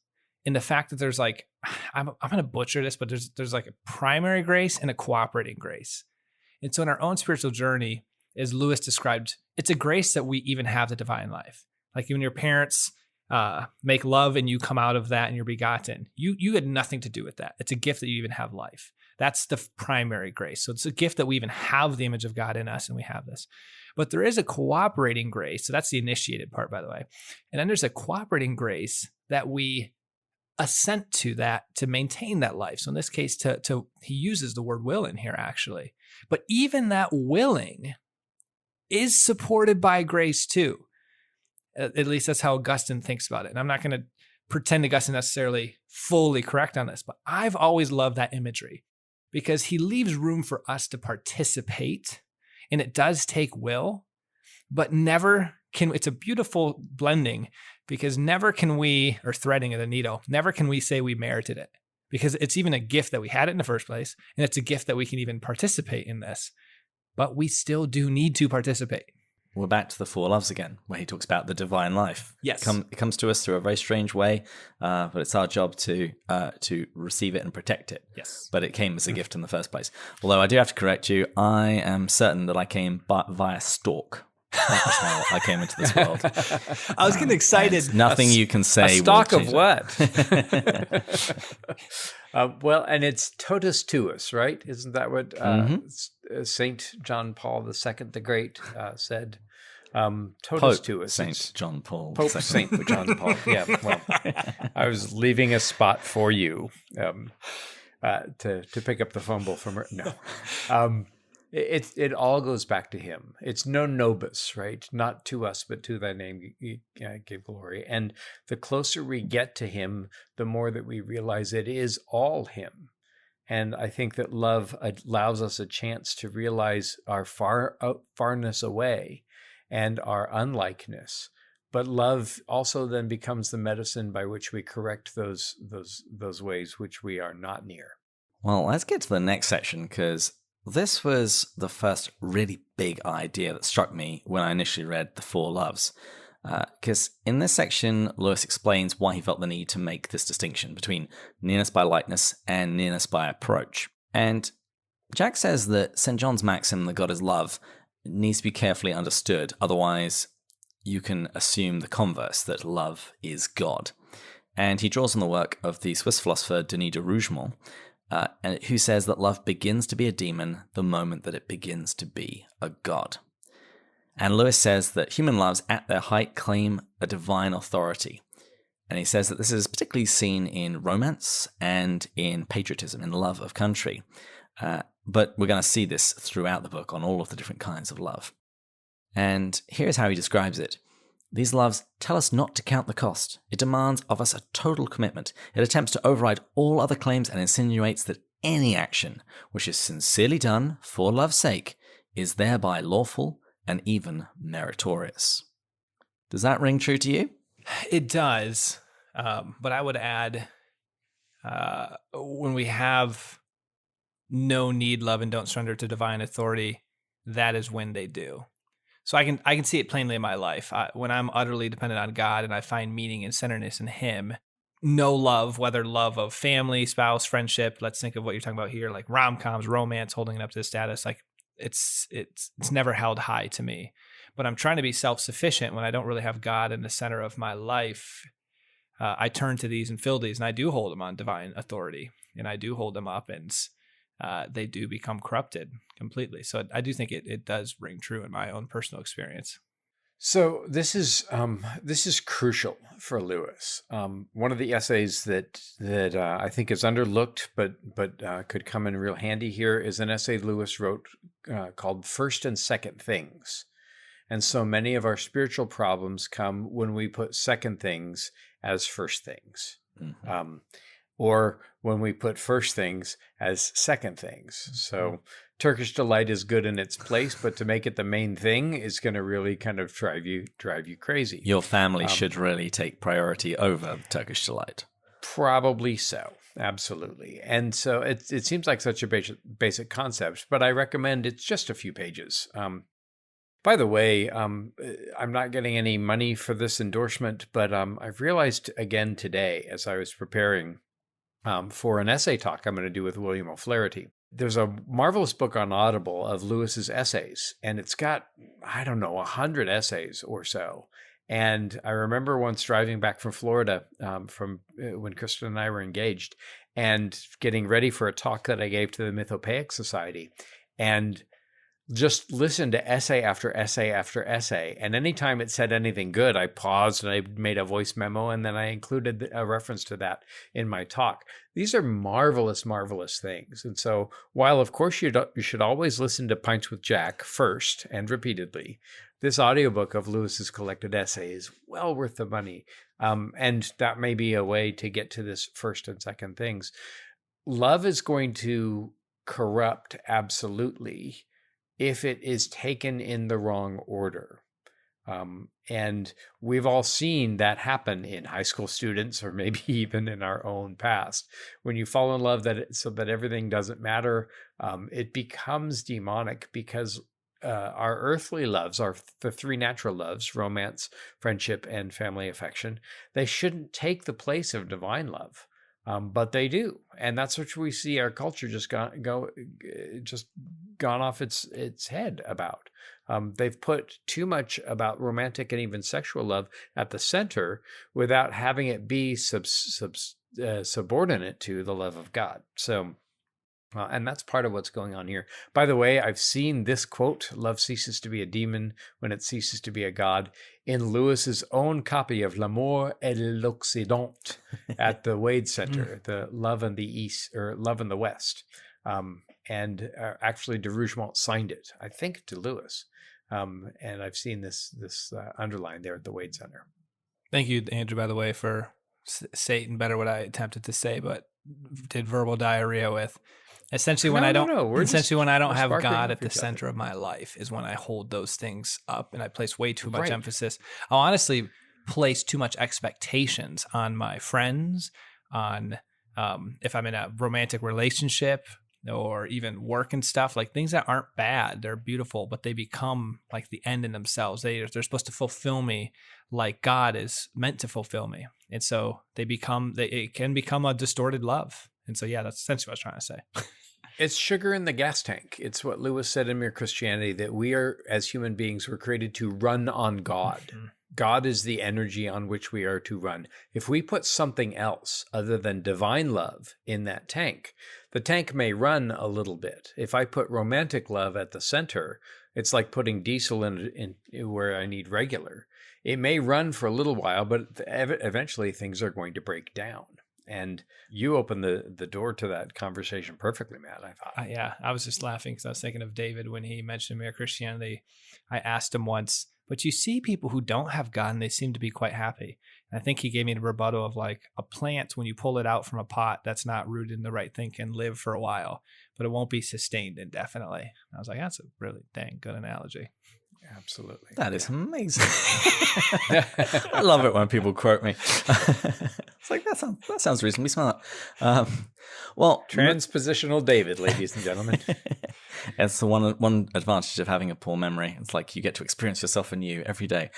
and the fact that there's like, I'm going to butcher this, but there's like a primary grace and a cooperating grace. And so in our own spiritual journey, as Lewis described, it's a grace that we even have the divine life. Like when your parents make love and you come out of that and you're begotten, you had nothing to do with that. It's a gift that you even have life. That's the primary grace. So it's a gift that we even have the image of God in us, and we have this. But there is a cooperating grace. So that's the initiated part, by the way. And then there's a cooperating grace that we assent to that to maintain that life. So in this case, he uses the word will in here, actually. But even that willing is supported by grace too. At least that's how Augustine thinks about it. And I'm not going to pretend Augustine necessarily fully correct on this, but I've always loved that imagery because he leaves room for us to participate, and it does take will, but never can, it's a beautiful blending because never can we, or threading of the needle, never can we say we merited it because it's even a gift that we had it in the first place, and it's a gift that we can even participate in this, but we still do need to participate. We're back to the Four Loves again, where he talks about the divine life. Yes. It comes to us through a very strange way, but it's our job to receive it and protect it. Yes. But it came as a gift in the first place. Although I do have to correct you, I am certain that I came via stalk. That's how I came into this world. I was getting excited. There's nothing you can say. A stalk of what? Well, and it's totus tuus, right? Isn't that what Saint John Paul II the Great said? Totus tuus. Saint John Paul. Pope Saint John Paul. Yeah. Well, I was leaving a spot for you to pick up the fumble from her. No. It all goes back to him. It's non nobis, right? Not to us, but to thy name give glory. And the closer we get to him, the more that we realize it is all him. And I think that love allows us a chance to realize our farness away and our unlikeness. but love also then becomes the medicine by which we correct those ways which we are not near. Well, let's get to the next section, because this was the first really big idea that struck me when I initially read The Four Loves. Because in this section, Lewis explains why he felt the need to make this distinction between nearness-by-likeness and nearness-by-approach. And Jack says that St. John's maxim that God is love needs to be carefully understood, otherwise you can assume the converse, that love is God. And he draws on the work of the Swiss philosopher Denis de Rougemont, who says that love begins to be a demon the moment that it begins to be a god. And Lewis says that human loves at their height claim a divine authority. And he says that this is particularly seen in romance and in patriotism, in love of country. But we're going to see this throughout the book on all of the different kinds of love. And here's how he describes it. These loves tell us not to count the cost. It demands of us a total commitment. It attempts to override all other claims and insinuates that any action which is sincerely done for love's sake is thereby lawful and even meritorious. Does that ring true to you? It does. But I would add, when we have no need, love, and don't surrender to divine authority, that is when they do. So I can see it plainly in my life. When I'm utterly dependent on God and I find meaning and centeredness in Him, no love, whether love of family, spouse, friendship, let's think of what you're talking about here, like rom-coms, romance, holding it up to the status, like it's never held high to me. But I'm trying to be self-sufficient when I don't really have God in the center of my life. I turn to these and fill these, and I do hold them on divine authority, and I do hold them up, and they do become corrupted completely. So I do think it does ring true in my own personal experience. So this is crucial for Lewis. One of the essays that I think is underlooked, but could come in real handy here, is an essay Lewis wrote called "First and Second Things." And so many of our spiritual problems come when we put second things as first things. Mm-hmm. Or when we put first things as second things. So Turkish delight is good in its place, but to make it the main thing is going to really kind of drive you crazy. Your family should really take priority over Turkish delight. Probably so. Absolutely. And so it seems like such a basic concept, but I recommend it's just a few pages. By the way, I'm not getting any money for this endorsement, but I've realized again today as I was preparing for an essay talk I'm going to do with William O'Flaherty. There's a marvelous book on Audible of Lewis's essays, and it's got, 100 essays or so. And I remember once driving back from Florida from when Kristen and I were engaged and getting ready for a talk that I gave to the Mythopoeic Society, and just listened to essay after essay after essay. And anytime it said anything good, I paused and I made a voice memo, and then I included a reference to that in my talk. These are marvelous, marvelous things. And so while, of course, you should always listen to Pints with Jack first and repeatedly, this audiobook of Lewis's collected essay is well worth the money. And that may be a way to get to this first and second things. Love is going to corrupt absolutely if it is taken in the wrong order. And we've all seen that happen in high school students, or maybe even in our own past. When you fall in love so that everything doesn't matter, it becomes demonic, because our earthly loves, the three natural loves, romance, friendship, and family affection, they shouldn't take the place of divine love. But they do, and that's what we see our culture just gone off its head about. They've put too much about romantic and even sexual love at the center without having it be subordinate to the love of God. So, and that's part of what's going on here. By the way, I've seen this quote, "Love ceases to be a demon when it ceases to be a god," in Lewis's own copy of L'Amour et l'Occident at the Wade Center, the Love in the East, or Love in the West. And actually de Rougemont signed it, I think, to Lewis. And I've seen this underlined there at the Wade Center. Thank you, Andrew, by the way, for stating better what I attempted to say, but did verbal diarrhea with. Essentially, when I don't have God at the center of my life is when I hold those things up and I place way too much emphasis. Honestly, place too much expectations on my friends, on if I'm in a romantic relationship or even work and stuff, like things that aren't bad, they're beautiful, but they become like the end in themselves. They're supposed to fulfill me like God is meant to fulfill me. And so it can become a distorted love. And so, yeah, that's essentially what I was trying to say. It's sugar in the gas tank. It's what Lewis said in Mere Christianity, that we are, as human beings, we're created to run on God. Mm-hmm. God is the energy on which we are to run. If we put something else other than divine love in that tank, the tank may run a little bit. If I put romantic love at the center, it's like putting diesel in where I need regular. It may run for a little while, but eventually things are going to break down. And you opened the door to that conversation perfectly, Matt, I thought. Yeah, I was just laughing because I was thinking of David when he mentioned Mere Christianity. I asked him once, but you see people who don't have God and they seem to be quite happy. And I think he gave me the rebuttal of like a plant, when you pull it out from a pot that's not rooted in the right thing, can live for a while, but it won't be sustained indefinitely. I was like, that's a really dang good analogy. Absolutely. That is amazing. I love it when people quote me. It's like, that sounds reasonably smart. Well, transpositional David, ladies and gentlemen. It's the one advantage of having a poor memory. It's like you get to experience yourself anew every day.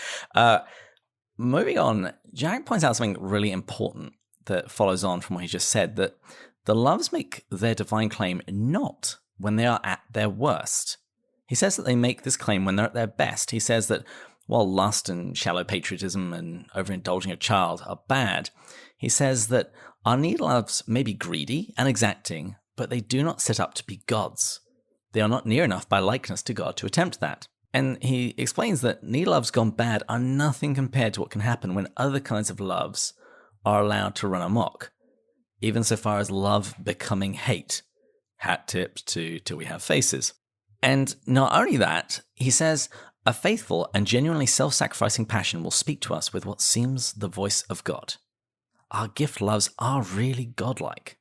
Moving on, Jack points out something really important that follows on from what he just said, that the loves make their divine claim not when they are at their worst. He says that they make this claim when they're at their best. He says that while lust and shallow patriotism and overindulging a child are bad, he says that our need loves may be greedy and exacting, but they do not set up to be gods. They are not near enough by likeness to God to attempt that. And he explains that need loves gone bad are nothing compared to what can happen when other kinds of loves are allowed to run amok, even so far as love becoming hate. Hat tips to Till We Have Faces. And not only that, he says, a faithful and genuinely self-sacrificing passion will speak to us with what seems the voice of God. Our gift loves are really godlike.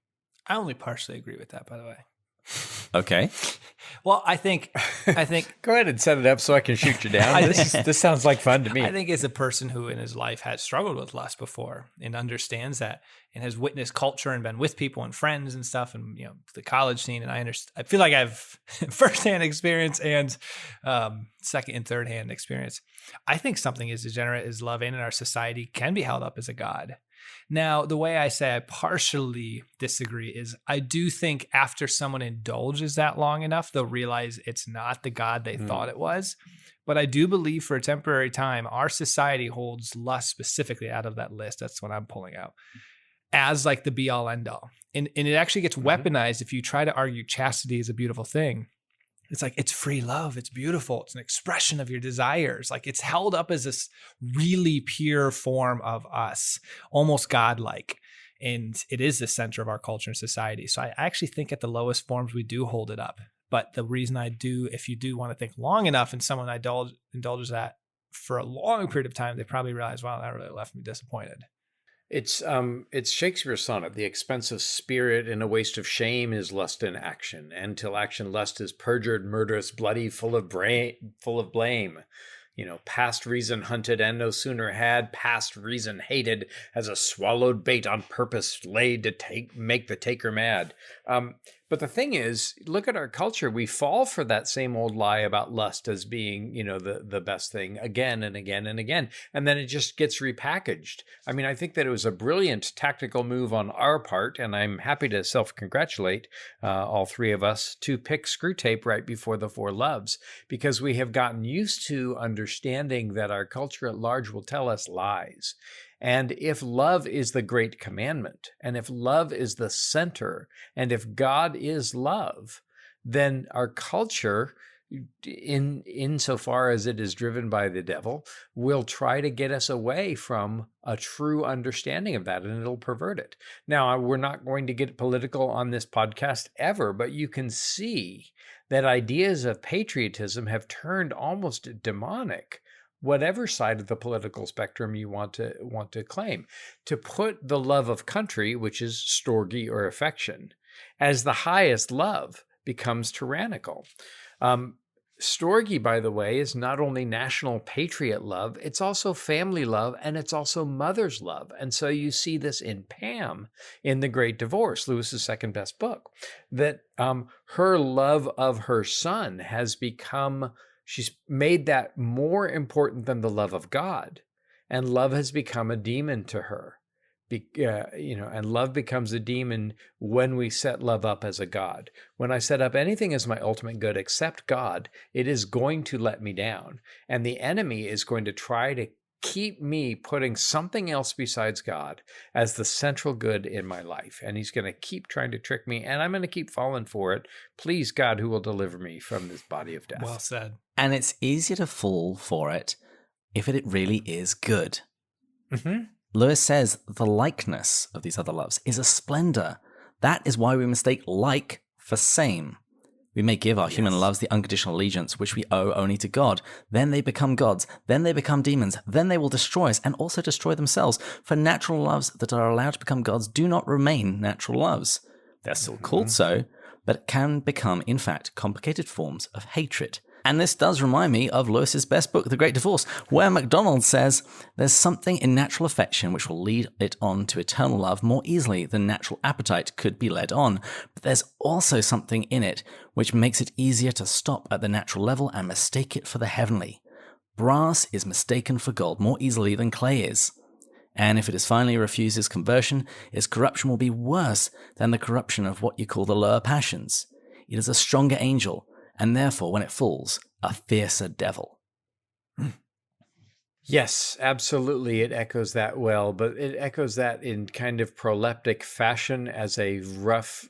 I only partially agree with that, by the way. Okay. Well, I think. Go ahead and set it up so I can shoot you down. This sounds like fun to me. I think as a person who in his life has struggled with lust before and understands that and has witnessed culture and been with people and friends and stuff and the college scene, and I feel like I have firsthand experience and second and third hand experience. I think something as degenerate as love in our society can be held up as a god. Now, the way I say I partially disagree is I do think after someone indulges that long enough, they'll realize it's not the God they thought it was. But I do believe for a temporary time, our society holds lust specifically out of that list. That's what I'm pulling out as like the be all end all. And it actually gets weaponized if you try to argue chastity is a beautiful thing. It's like, it's free love. It's beautiful. It's an expression of your desires. Like it's held up as this really pure form of us, almost godlike. And it is the center of our culture and society. So I actually think at the lowest forms, we do hold it up. But the reason I do, if you do want to think long enough and someone indulges that for a long period of time, they probably realize, wow, that really left me disappointed. It's Shakespeare's sonnet, the expense of spirit in a waste of shame is lust in action, and till action lust is perjured, murderous, bloody, full of blame. Past reason hunted and no sooner had, past reason hated, as a swallowed bait on purpose laid to make the taker mad. But the thing is, look at our culture. We fall for that same old lie about lust as being, the best thing again and again and again. And then it just gets repackaged. I mean, I think that it was a brilliant tactical move on our part, and I'm happy to self-congratulate all three of us to pick Screw Tape right before the Four Loves, because we have gotten used to understanding that our culture at large will tell us lies. And if love is the great commandment, and if love is the center, and if God is love, then our culture, insofar as it is driven by the devil, will try to get us away from a true understanding of that, and it'll pervert it. Now, we're not going to get political on this podcast ever, but you can see that ideas of patriotism have turned almost demonic, whatever side of the political spectrum you want to claim. To put the love of country, which is storge or affection, as the highest love becomes tyrannical. Storge, by the way, is not only national patriot love, it's also family love, and it's also mother's love. And so you see this in Pam in The Great Divorce, Lewis's second best book, that her love of her son has become, she's made that more important than the love of God. And love has become a demon to her. And love becomes a demon when we set love up as a god. When I set up anything as my ultimate good except God, it is going to let me down. And the enemy is going to try to keep me putting something else besides God as the central good in my life. And he's going to keep trying to trick me, and I'm going to keep falling for it. Please, God, who will deliver me from this body of death. Well said. And it's easier to fall for it if it really is good. Mm-hmm. Lewis says the likeness of these other loves is a splendor. That is why we mistake like for same. We may give our human loves the unconditional allegiance which we owe only to God. Then they become gods. Then they become demons. Then they will destroy us and also destroy themselves. For natural loves that are allowed to become gods do not remain natural loves. They're still called so, but can become, in fact, complicated forms of hatred. And this does remind me of Lewis's best book, The Great Divorce, where MacDonald says there's something in natural affection which will lead it on to eternal love more easily than natural appetite could be led on. But there's also something in it which makes it easier to stop at the natural level and mistake it for the heavenly. Brass is mistaken for gold more easily than clay is. And if it is finally refuses conversion, its corruption will be worse than the corruption of what you call the lower passions. It is a stronger angel, and therefore, when it falls, a fiercer devil. Yes, absolutely. It echoes that well, but it echoes that in kind of proleptic fashion as a rough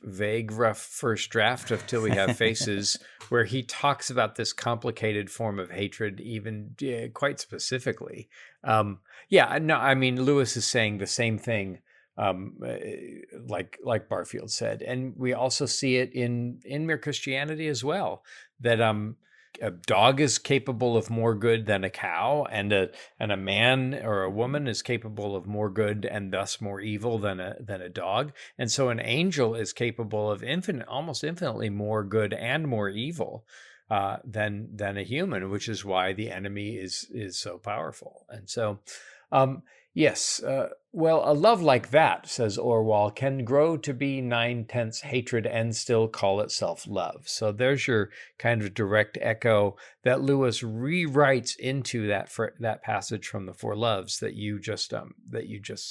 first draft of Till We Have Faces, where he talks about this complicated form of hatred, even quite specifically. Lewis is saying the same thing, like Barfield said. And we also see it in Mere Christianity as well, that a dog is capable of more good than a cow, and a man or a woman is capable of more good and thus more evil than a dog. And so an angel is capable of almost infinitely more good and more evil than a human, which is why the enemy is so powerful. And so, yes, a love like that, says Orwell, can grow to be 9/10 hatred and still call itself love. So there's your kind of direct echo that Lewis rewrites into that passage from the Four Loves that you just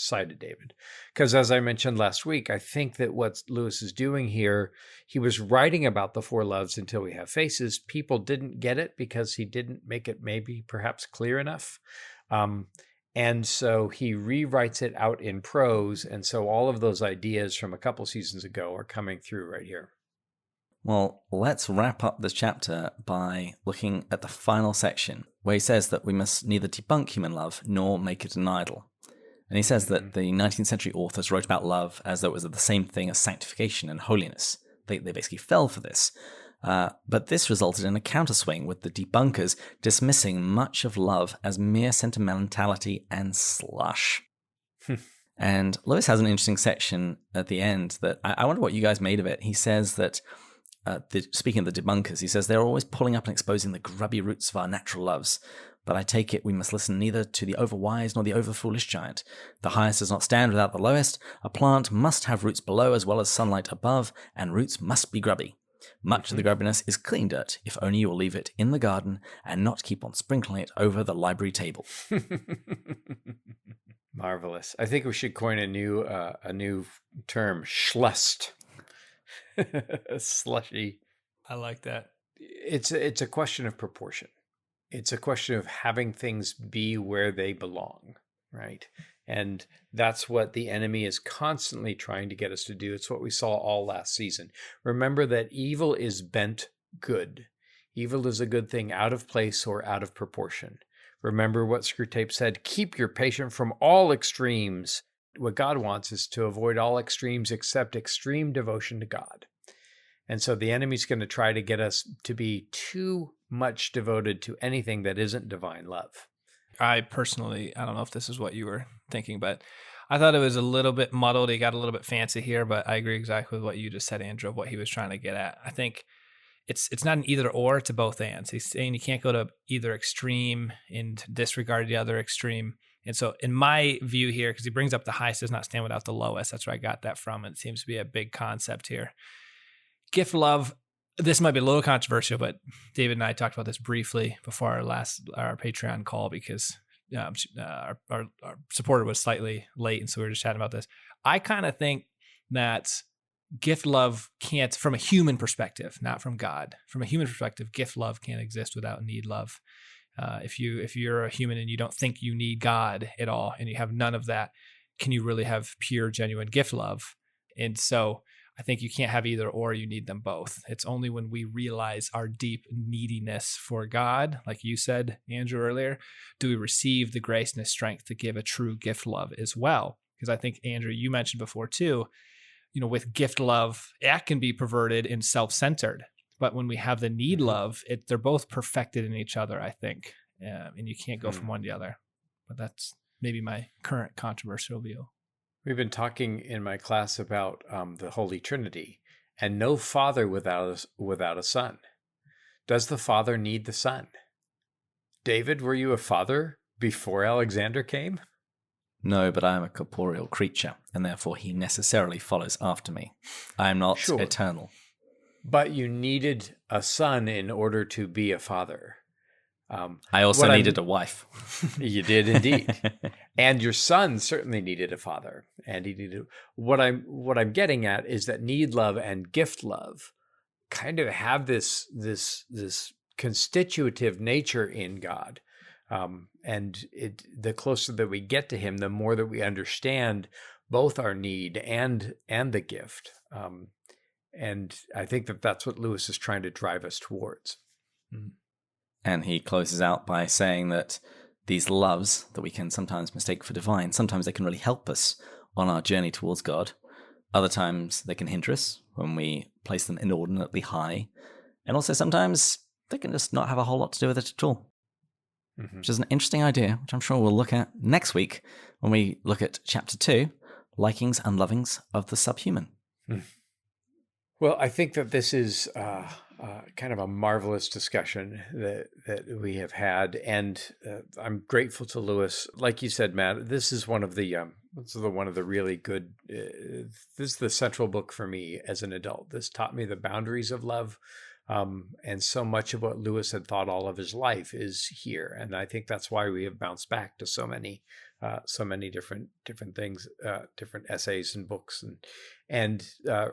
cited, David. Because as I mentioned last week, I think that what Lewis is doing here, he was writing about the Four Loves until we have faces. People didn't get it because he didn't make it perhaps clear enough. And so he rewrites it out in prose. And so all of those ideas from a couple seasons ago are coming through right here. Well, let's wrap up this chapter by looking at the final section, where he says that we must neither debunk human love nor make it an idol. And he says that the 19th century authors wrote about love as though it was the same thing as sanctification and holiness. They basically fell for this. But this resulted in a counterswing, with the debunkers dismissing much of love as mere sentimentality and slush. And Lewis has an interesting section at the end that I wonder what you guys made of it. He says that, speaking of the debunkers, he says they're always pulling up and exposing the grubby roots of our natural loves. But I take it we must listen neither to the overwise nor the overfoolish giant. The highest does not stand without the lowest. A plant must have roots below as well as sunlight above, and roots must be grubby. Much of the grubbiness is clean dirt, if only you will leave it in the garden and not keep on sprinkling it over the library table. Marvelous. I think we should coin a new term, schlust. Slushy. I like that. It's a question of proportion. It's a question of having things be where they belong, right? And that's what the enemy is constantly trying to get us to do. It's what we saw all last season. Remember that evil is bent good. Evil is a good thing out of place or out of proportion. Remember what Screwtape said, keep your patient from all extremes. What God wants is to avoid all extremes except extreme devotion to God. And so the enemy's going to try to get us to be too much devoted to anything that isn't divine love. I personally, I don't know if this is what you were thinking, but I thought it was a little bit muddled. He got a little bit fancy here, but I agree exactly with what you just said, Andrew, of what he was trying to get at. I think it's not an either or, it's a both and. He's saying you can't go to either extreme and disregard the other extreme. And so in my view here, because he brings up the highest does not stand without the lowest, that's where I got that from. And it seems to be a big concept here. Gift love, this might be a little controversial, but David and I talked about this briefly before our Patreon call, because our supporter was slightly late. And so we were just chatting about this. I kind of think that gift love can't, from a human perspective, not from God, from a human perspective, gift love can't exist without need love. If you're a human and you don't think you need God at all, and you have none of that, can you really have pure, genuine gift love? And so I think you can't have either or, you need them both. It's only when we realize our deep neediness for God, like you said, Andrew, earlier, do we receive the grace and the strength to give a true gift love as well. Because I think, Andrew, you mentioned before too, with gift love, that can be perverted and self-centered. But when we have the need love, they're both perfected in each other, I think. And you can't go from one to the other. But that's maybe my current controversial view. We've been talking in my class about the Holy Trinity, and no father without a son. Does the father need the son? David, were you a father before Alexander came? No, but I am a corporeal creature, and therefore he necessarily follows after me. I am not eternal. But you needed a son in order to be a father. I also needed a wife. You did indeed. And your son certainly needed a father. And he needed what I'm getting at is that need love and gift love kind of have this constitutive nature in God. And the closer that we get to him, the more that we understand both our need and the gift. And I think that's what Lewis is trying to drive us towards. And he closes out by saying that these loves that we can sometimes mistake for divine, sometimes they can really help us on our journey towards God. Other times they can hinder us when we place them inordinately high. And also sometimes they can just not have a whole lot to do with it at all. Which is an interesting idea, which I'm sure we'll look at next week when we look at Chapter 2, Likings and Lovings of the Subhuman. Well, I think that this is kind of a marvelous discussion that we have had, and I'm grateful to Lewis. Like you said, Matt, this is one of the really good. This is the central book for me as an adult. This taught me the boundaries of love, and so much of what Lewis had thought all of his life is here, and I think that's why we have bounced back to so many different things, different essays and books, and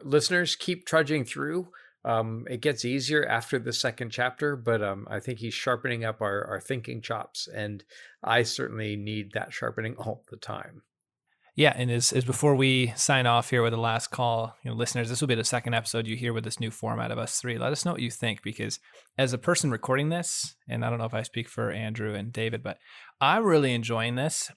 listeners, keep trudging through. It gets easier after the second chapter, but I think he's sharpening up our thinking chops, and I certainly need that sharpening all the time. Yeah, and as before we sign off here with the last call, listeners, this will be the second episode you hear with this new format of us three. Let us know what you think, because as a person recording this, and I don't know if I speak for Andrew and David, but I'm really enjoying this.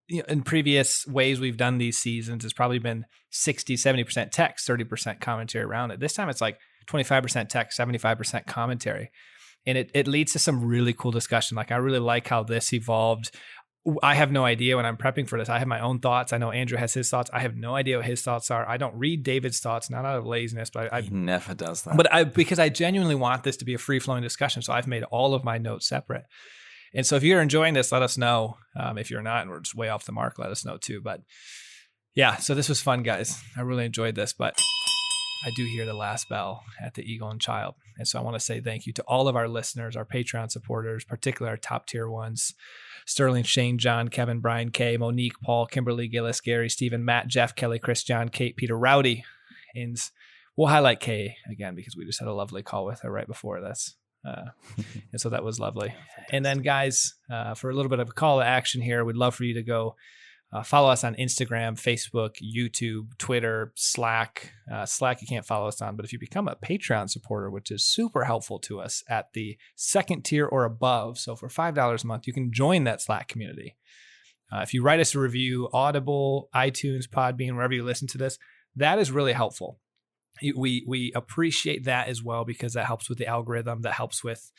In previous ways we've done these seasons, it's probably been 60, 70% text, 30% commentary around it. This time it's like 25% text, 75% commentary. And it leads to some really cool discussion. Like, I really like how this evolved. I have no idea when I'm prepping for this. I have my own thoughts. I know Andrew has his thoughts. I have no idea what his thoughts are. I don't read David's thoughts, not out of laziness, but he never does that. But because I genuinely want this to be a free-flowing discussion, so I've made all of my notes separate. And so if you're enjoying this, let us know. If you're not and we're just way off the mark, let us know too. But yeah, so this was fun, guys. I really enjoyed this, but I do hear the last bell at the Eagle and Child. And so I want to say thank you to all of our listeners, our Patreon supporters, particularly our top tier ones: Sterling, Shane, John, Kevin, Brian, Kay, Monique, Paul, Kimberly, Gillis, Gary, Stephen, Matt, Jeff, Kelly, Chris, John, Kate, Peter, Rowdy. And we'll highlight Kay again because we just had a lovely call with her right before this. And so that was lovely. And then, guys, for a little bit of a call to action here, we'd love for you to go follow us on Instagram, Facebook, YouTube, Twitter, Slack. Slack you can't follow us on, but if you become a Patreon supporter, which is super helpful to us at the second tier or above, so for $5 a month, you can join that Slack community. If you write us a review, Audible, iTunes, Podbean, wherever you listen to this, that is really helpful. We appreciate that as well, because that helps with the algorithm, that helps with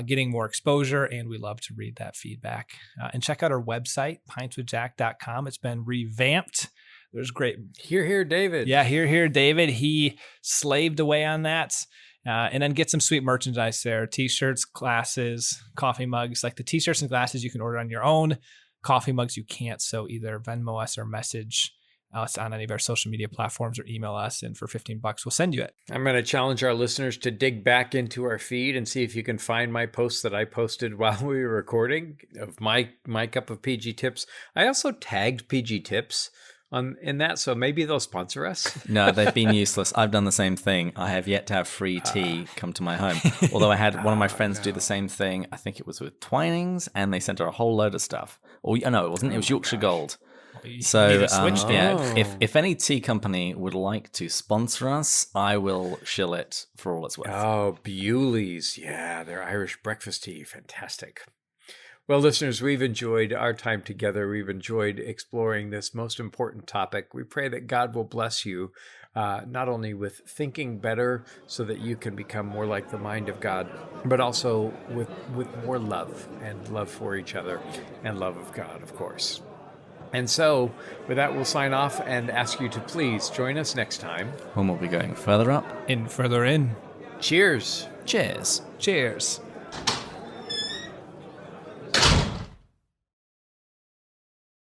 getting more exposure, and we love to read that feedback. And check out our website, pintswithjack.com. It's been revamped. There's great... Hear, David. Yeah, hear, David. He slaved away on that. And then get some sweet merchandise there. T-shirts, glasses, coffee mugs. Like the T-shirts and glasses you can order on your own. Coffee mugs you can't. So either Venmo us or message us on any of our social media platforms or email us, and for $15 we'll send you it. I'm going to challenge our listeners to dig back into our feed and see if you can find my post that I posted while we were recording of my cup of PG Tips. I also tagged PG Tips in that, so maybe they'll sponsor us. No, they've been useless. I've done the same thing. I have yet to have free tea come to my home. Although I had one of my friends do the same thing. I think it was with Twinings, and they sent her a whole load of stuff. Or no, it wasn't. It was Yorkshire Gold. So if any tea company would like to sponsor us, I will shill it for all it's worth. Oh, Bewley's. Yeah, their Irish breakfast tea. Fantastic. Well, listeners, we've enjoyed our time together. We've enjoyed exploring this most important topic. We pray that God will bless you, not only with thinking better so that you can become more like the mind of God, but also with more love, and love for each other, and love of God, of course. And so, with that, we'll sign off and ask you to please join us next time When we'll be going further up. Further in. Cheers. Cheers. Cheers.